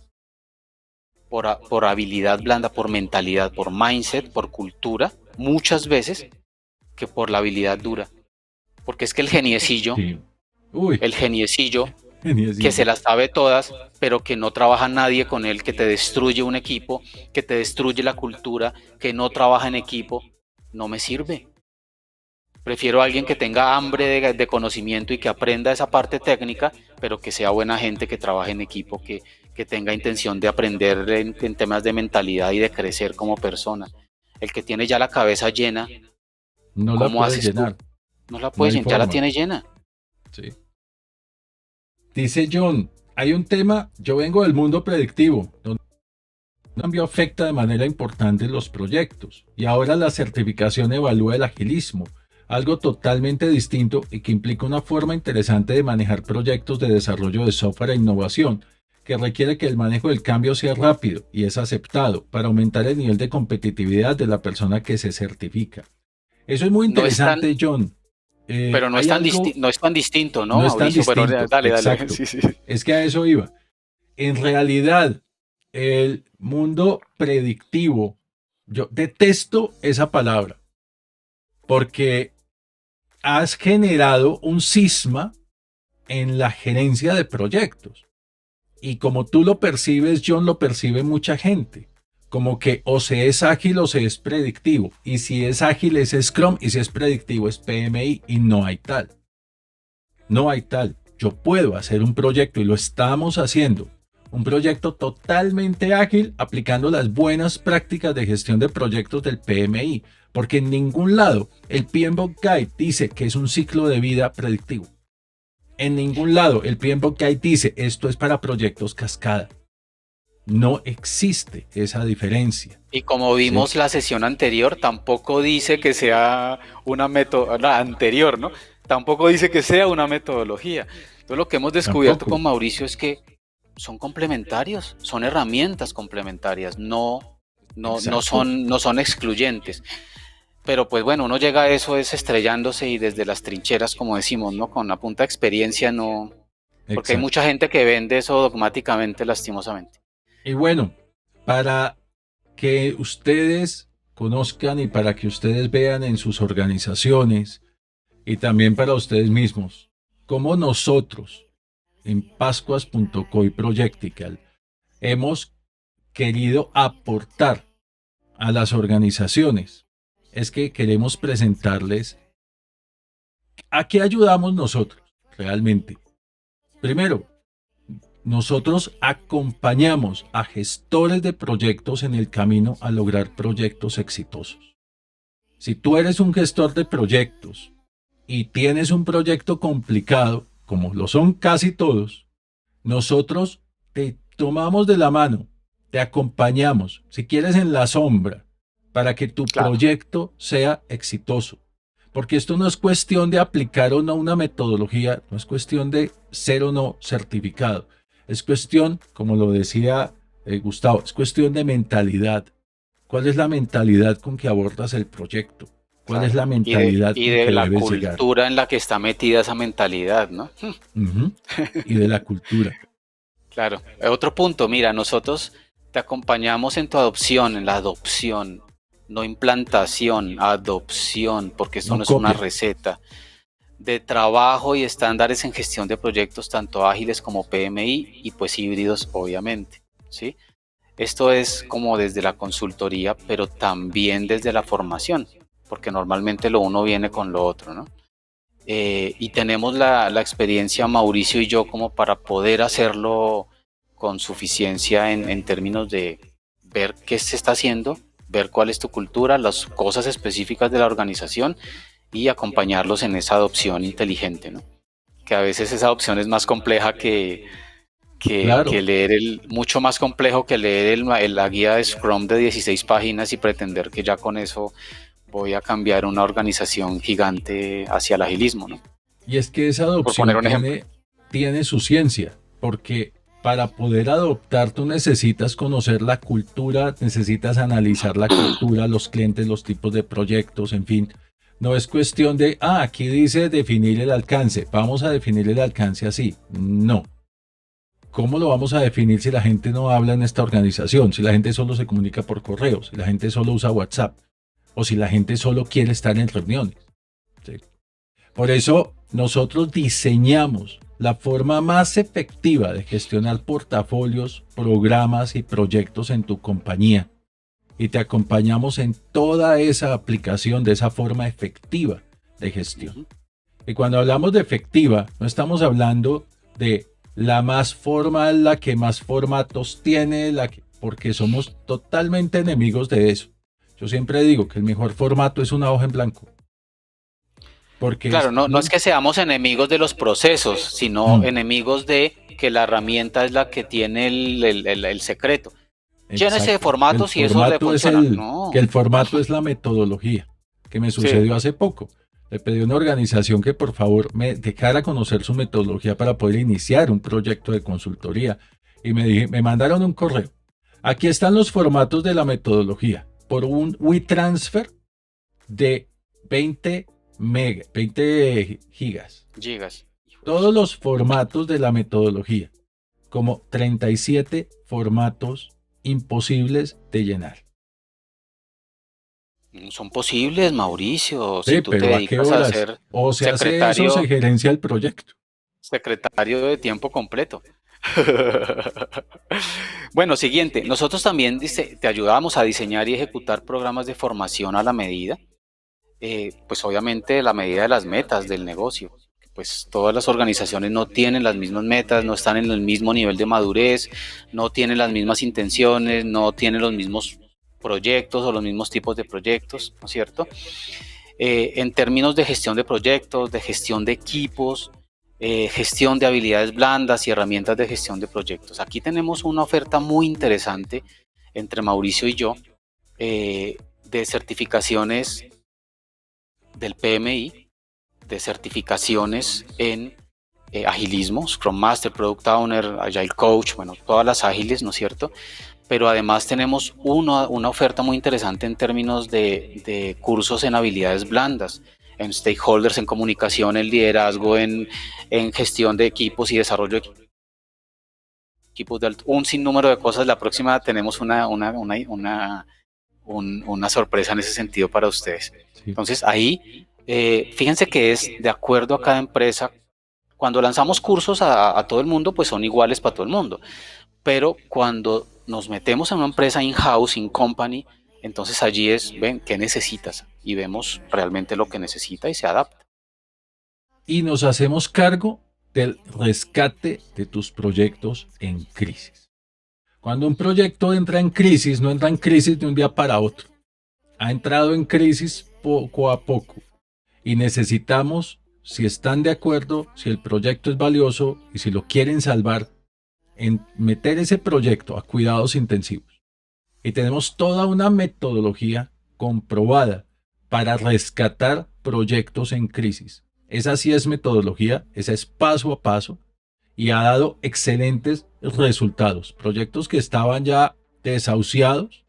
por habilidad blanda, por mentalidad, por mindset, por cultura, muchas veces que por la habilidad dura. Porque es que sí. Uy, el geniecillo que se geniecillo. las sabe todas, pero que no trabaja nadie con él, que te destruye un equipo, que te destruye la cultura, que no trabaja en equipo, no me sirve. Prefiero a alguien que tenga hambre de conocimiento y que aprenda esa parte técnica, pero que sea buena gente, que trabaje en equipo, que tenga intención de aprender en temas de mentalidad y de crecer como persona. El que tiene ya la cabeza llena, No la ¿cómo puedes haces tú? llenar, No la no puedes hay llenar, ya la forma. tiene llena. Sí. Dice John, hay un tema, yo vengo del mundo predictivo, donde el cambio afecta de manera importante los proyectos y ahora la certificación evalúa el agilismo, algo totalmente distinto y que implica una forma interesante de manejar proyectos de desarrollo de software e innovación, que requiere que el manejo del cambio sea rápido y es aceptado para aumentar el nivel de competitividad de la persona que se certifica. Eso es muy No es tan, interesante, John. pero Hay algo, no es tan distinto, ¿no, no es tan Mauricio? Pero distinto, dale, dale. exacto. Sí, sí. Es que a eso iba. En realidad, el mundo predictivo, yo detesto esa palabra porque has generado un cisma en la gerencia de proyectos. Y como tú lo percibes, John lo percibe mucha gente. Como que o se es ágil o se es predictivo. Y si es ágil es Scrum y si es predictivo es PMI y no hay tal. No hay tal. Yo puedo hacer un proyecto y lo estamos haciendo. Un proyecto totalmente ágil aplicando las buenas prácticas de gestión de proyectos del PMI. Porque en ningún lado el PMBOK Guide dice que es un ciclo de vida predictivo. En ningún lado el PMBOK Guide dice esto es para proyectos cascada. No existe esa diferencia. Y como ¿Sí? vimos la sesión anterior, tampoco dice que sea una metodología anterior, ¿no? Tampoco dice que sea una metodología. Entonces lo que hemos descubierto Tampoco. con Mauricio es que son complementarios, son herramientas complementarias, no Exacto. no son excluyentes. Pero pues bueno, uno llega a eso es estrellándose y desde las trincheras, como decimos, ¿no? Con la punta de experiencia no, porque hay mucha Exacto. gente que vende eso dogmáticamente, lastimosamente. Y bueno, para que ustedes conozcan y para que ustedes vean en sus organizaciones y también para ustedes mismos, cómo nosotros en Pascuas.co y Projectical hemos querido aportar a las organizaciones. Es que queremos presentarles a qué ayudamos nosotros realmente. Primero, nosotros acompañamos a gestores de proyectos en el camino a lograr proyectos exitosos. Si tú eres un gestor de proyectos y tienes un proyecto complicado, como lo son casi todos, nosotros te tomamos de la mano, te acompañamos, si quieres en la sombra, para que tu Claro, proyecto sea exitoso. Porque esto no es cuestión de aplicar o no una metodología, no es cuestión de ser o no certificado. Es cuestión, como lo decía Gustavo, es cuestión de mentalidad. ¿Cuál es la mentalidad con que abordas el proyecto? ¿Cuál es claro. la mentalidad Y con de que la debes llegar? cultura en la que está metida esa mentalidad, ¿no? Ujú. Y de la cultura. Claro. Otro punto, mira, nosotros te acompañamos en tu adopción, en la adopción, no implantación, adopción, porque esto No no es una copia. receta de trabajo y estándares en gestión de proyectos, tanto ágiles como PMI y pues híbridos, obviamente, ¿sí? Esto es como desde la consultoría, pero también desde la formación, porque normalmente lo uno viene con lo otro, ¿no? Y tenemos la experiencia Mauricio y yo como para poder hacerlo con suficiencia en términos de ver qué se está haciendo, ver cuál es tu cultura, las cosas específicas de la organización y acompañarlos en esa adopción inteligente, ¿no? Que a veces esa adopción es más compleja que Claro. leer mucho más complejo que leer la guía de Scrum de 16 páginas y pretender que ya con eso voy a cambiar una organización gigante hacia el agilismo, ¿no? Y es que esa Por poner adopción un ejemplo. tiene su ciencia, porque para poder adoptar tú necesitas conocer la cultura, necesitas analizar la cultura, los clientes, los tipos de proyectos, en fin. No es cuestión de, aquí dice definir el alcance, vamos a definir el alcance así. No. ¿Cómo lo vamos a definir si la gente no habla en esta organización? Si la gente solo se comunica por correo, si la gente solo usa WhatsApp o si la gente solo quiere estar en reuniones. ¿Sí? Por eso nosotros diseñamos la forma más efectiva de gestionar portafolios, programas y proyectos en tu compañía y te acompañamos en toda esa aplicación de esa forma efectiva de gestión. Uh-huh. Y cuando hablamos de efectiva, no estamos hablando de la más formal, la que más formatos tiene, porque somos totalmente enemigos de eso. Yo siempre digo que el mejor formato es una hoja en blanco, porque Claro, es no es muy... que seamos enemigos de los procesos, sino enemigos de que la herramienta es la que tiene el secreto. Llénese de Exacto. El formatos y eso le formato es funciona. que No. el formato es la metodología, que me Sí. sucedió hace poco. Le pedí a una organización que por favor me dejara conocer su metodología para poder iniciar un proyecto de consultoría. Y me mandaron un correo. Aquí están los formatos de la metodología por un WeTransfer de 20 gigas. Gigas. Todos los formatos de la metodología, como 37 formatos imposibles de llenar. Son posibles, Mauricio, si Sí, tú te pero ¿a qué dedicas a horas? ser O se hace eso o se secretario, gerencia el proyecto. secretario de tiempo completo. Bueno, siguiente. Nosotros también te ayudamos a diseñar y ejecutar programas de formación a la medida, pues obviamente a la medida de las metas del negocio. Pues todas las organizaciones no tienen las mismas metas, no están en el mismo nivel de madurez, no tienen las mismas intenciones, no tienen los mismos proyectos o los mismos tipos de proyectos, ¿no es cierto? En términos de gestión de proyectos, de gestión de equipos, gestión de habilidades blandas y herramientas de gestión de proyectos. Aquí tenemos una oferta muy interesante entre Mauricio y yo de certificaciones del PMI, de certificaciones en agilismo, Scrum Master, Product Owner, Agile Coach, bueno, todas las ágiles, ¿no es cierto? pero además tenemos una oferta muy interesante en términos de cursos en habilidades blandas, en stakeholders, en comunicación, en liderazgo, en gestión de equipos y desarrollo de equipos, de un sinnúmero de cosas. La próxima tenemos una sorpresa en ese sentido para ustedes. Sí. Entonces ahí, fíjense que es de acuerdo a cada empresa. Cuando lanzamos cursos a todo el mundo, pues son iguales para todo el mundo. Pero cuando nos metemos en una empresa in-house, in-company, entonces allí ven, ¿qué necesitas? Y vemos realmente lo que necesita y se adapta. Y nos hacemos cargo del rescate de tus proyectos en crisis. Cuando un proyecto entra en crisis, no entra en crisis de un día para otro. Ha entrado en crisis poco a poco. Y necesitamos, si están de acuerdo, si el proyecto es valioso y si lo quieren salvar, en meter ese proyecto a cuidados intensivos. Y tenemos toda una metodología comprobada para rescatar proyectos en crisis. Esa sí es metodología, esa es paso a paso y ha dado excelentes resultados. Proyectos que estaban ya desahuciados,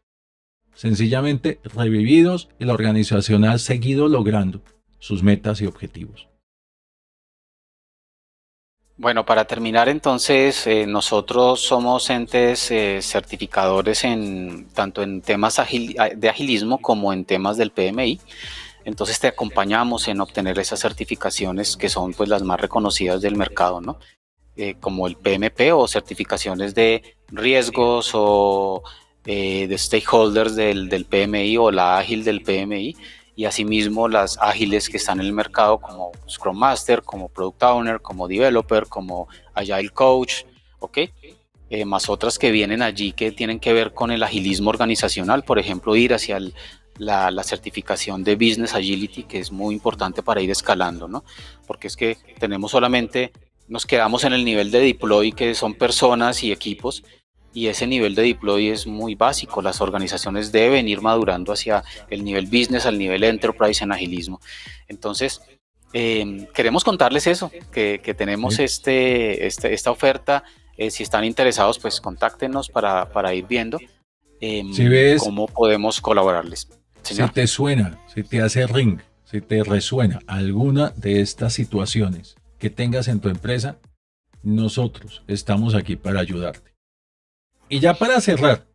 sencillamente revividos, y la organización ha seguido logrando sus metas y objetivos. Bueno, para terminar entonces, nosotros somos entes certificadores tanto en temas de agilismo como en temas del PMI. Entonces te acompañamos en obtener esas certificaciones que son pues las más reconocidas del mercado, ¿no? Como el PMP o certificaciones de riesgos o de stakeholders del PMI o la ágil del PMI, y asimismo las ágiles que están en el mercado como Scrum Master, como Product Owner, como Developer, como Agile Coach, ¿ok? Más otras que vienen allí que tienen que ver con el agilismo organizacional, por ejemplo, ir hacia la certificación de Business Agility, que es muy importante para ir escalando, ¿no? Porque es que nos quedamos en el nivel de deploy, que son personas y equipos, y ese nivel de deploy es muy básico. Las organizaciones deben ir madurando hacia el nivel business, al nivel enterprise en agilismo. Entonces, queremos contarles eso, que tenemos ¿Sí? esta oferta. Si están interesados, pues contáctenos para ir viendo Si ves, cómo podemos colaborarles. si Señor. te suena, si te hace ring, si te resuena alguna de estas situaciones que tengas en tu empresa, nosotros estamos aquí para ayudarte. Y ya para cerrar,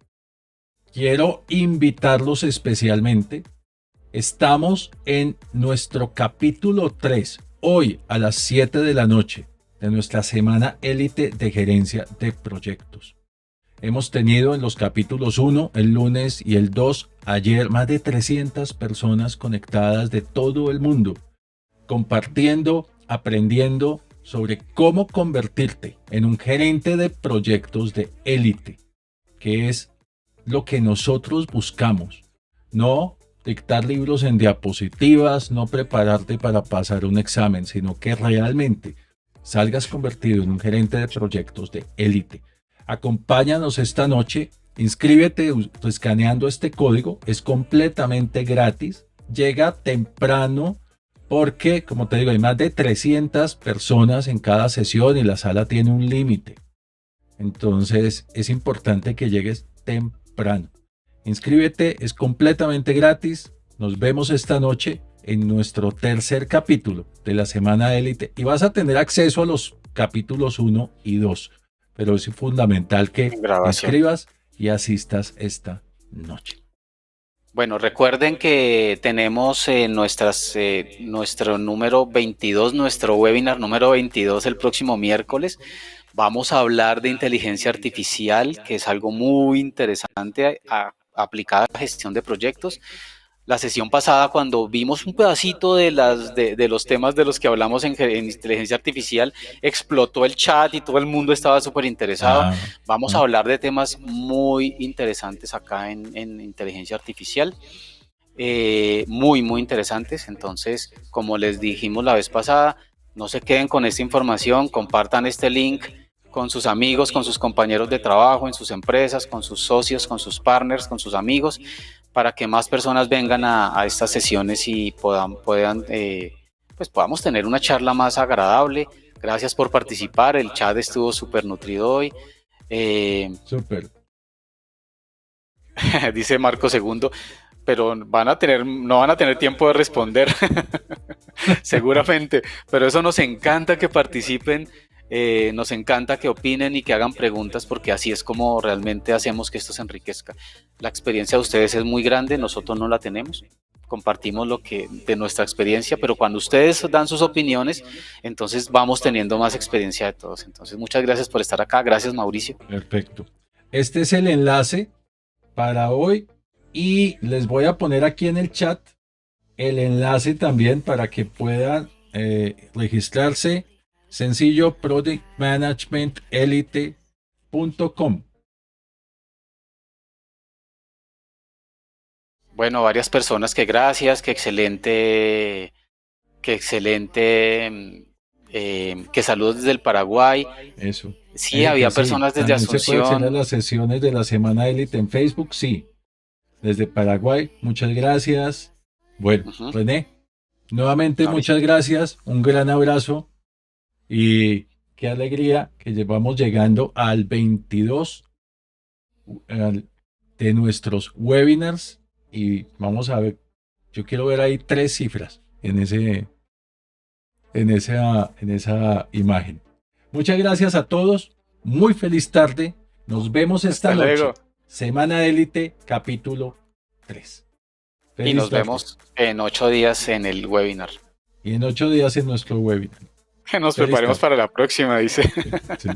quiero invitarlos especialmente. Estamos en nuestro capítulo 3, hoy a las 7 de la noche, de nuestra semana élite de gerencia de proyectos. Hemos tenido en los capítulos 1, el lunes, y el 2, ayer, más de 300 personas conectadas de todo el mundo, compartiendo, aprendiendo sobre cómo convertirte en un gerente de proyectos de élite, que es lo que nosotros buscamos. No dictar libros en diapositivas, no prepararte para pasar un examen, sino que realmente salgas convertido en un gerente de proyectos de élite. Acompáñanos esta noche, inscríbete escaneando este código, es completamente gratis, llega temprano porque, como te digo, hay más de 300 personas en cada sesión y la sala tiene un límite. Entonces es importante que llegues temprano. Inscríbete, es completamente gratis. Nos vemos esta noche en nuestro tercer capítulo de la Semana Élite y vas a tener acceso a los capítulos 1 y 2. Pero es fundamental que te Grabación. inscribas y asistas esta noche. Bueno, recuerden que tenemos nuestro número 22, nuestro webinar número 22 el próximo miércoles. Vamos a hablar de inteligencia artificial, que es algo muy interesante aplicada a la gestión de proyectos. La sesión pasada, cuando vimos un pedacito de los temas de los que hablamos en inteligencia artificial, explotó el chat y todo el mundo estaba súper interesado. Ah, Vamos a ah, hablar de temas muy interesantes acá en inteligencia artificial, muy, muy interesantes. Entonces, como les dijimos la vez pasada, no se queden con esta información, compartan este link con sus amigos, con sus compañeros de trabajo, en sus empresas, con sus socios, con sus partners, con sus amigos, para que más personas vengan a estas sesiones y pues podamos tener una charla más agradable. Gracias por participar, el chat estuvo súper nutrido hoy. súper. dice Marco II, pero no van a tener tiempo de responder, seguramente, pero eso nos encanta que participen, nos encanta que opinen y que hagan preguntas, porque así es como realmente hacemos que esto se enriquezca. La experiencia de ustedes es muy grande, nosotros no la tenemos, compartimos lo que de nuestra experiencia, pero cuando ustedes dan sus opiniones, entonces vamos teniendo más experiencia de todos. Entonces, muchas gracias por estar acá, gracias Mauricio. Perfecto. Este es el enlace para hoy y les voy a poner aquí en el chat el enlace también para que puedan registrarse. Sencillo, projectmanagementelite.com. Bueno, varias personas que gracias, que excelente, que saludos desde el Paraguay. Eso. Sí, había Que sí, personas desde también se puede acceder a Asunción. las sesiones de la Semana Élite en Facebook, sí. Desde Paraguay, muchas gracias. Bueno, Ujú, René, nuevamente Mauricio. muchas gracias, un gran abrazo y qué alegría que llevamos llegando al 22 al- de nuestros webinars y vamos a ver, yo quiero ver ahí 3 cifras en esa imagen. Muchas gracias a todos, muy feliz tarde, nos vemos esta Hasta luego. noche. Semana Élite, capítulo 3. Y Feliz nos tarde. vemos en 8 días en el webinar. Y en 8 días en nuestro webinar. Que nos Feliz preparemos tarde. para la próxima, dice. Sí.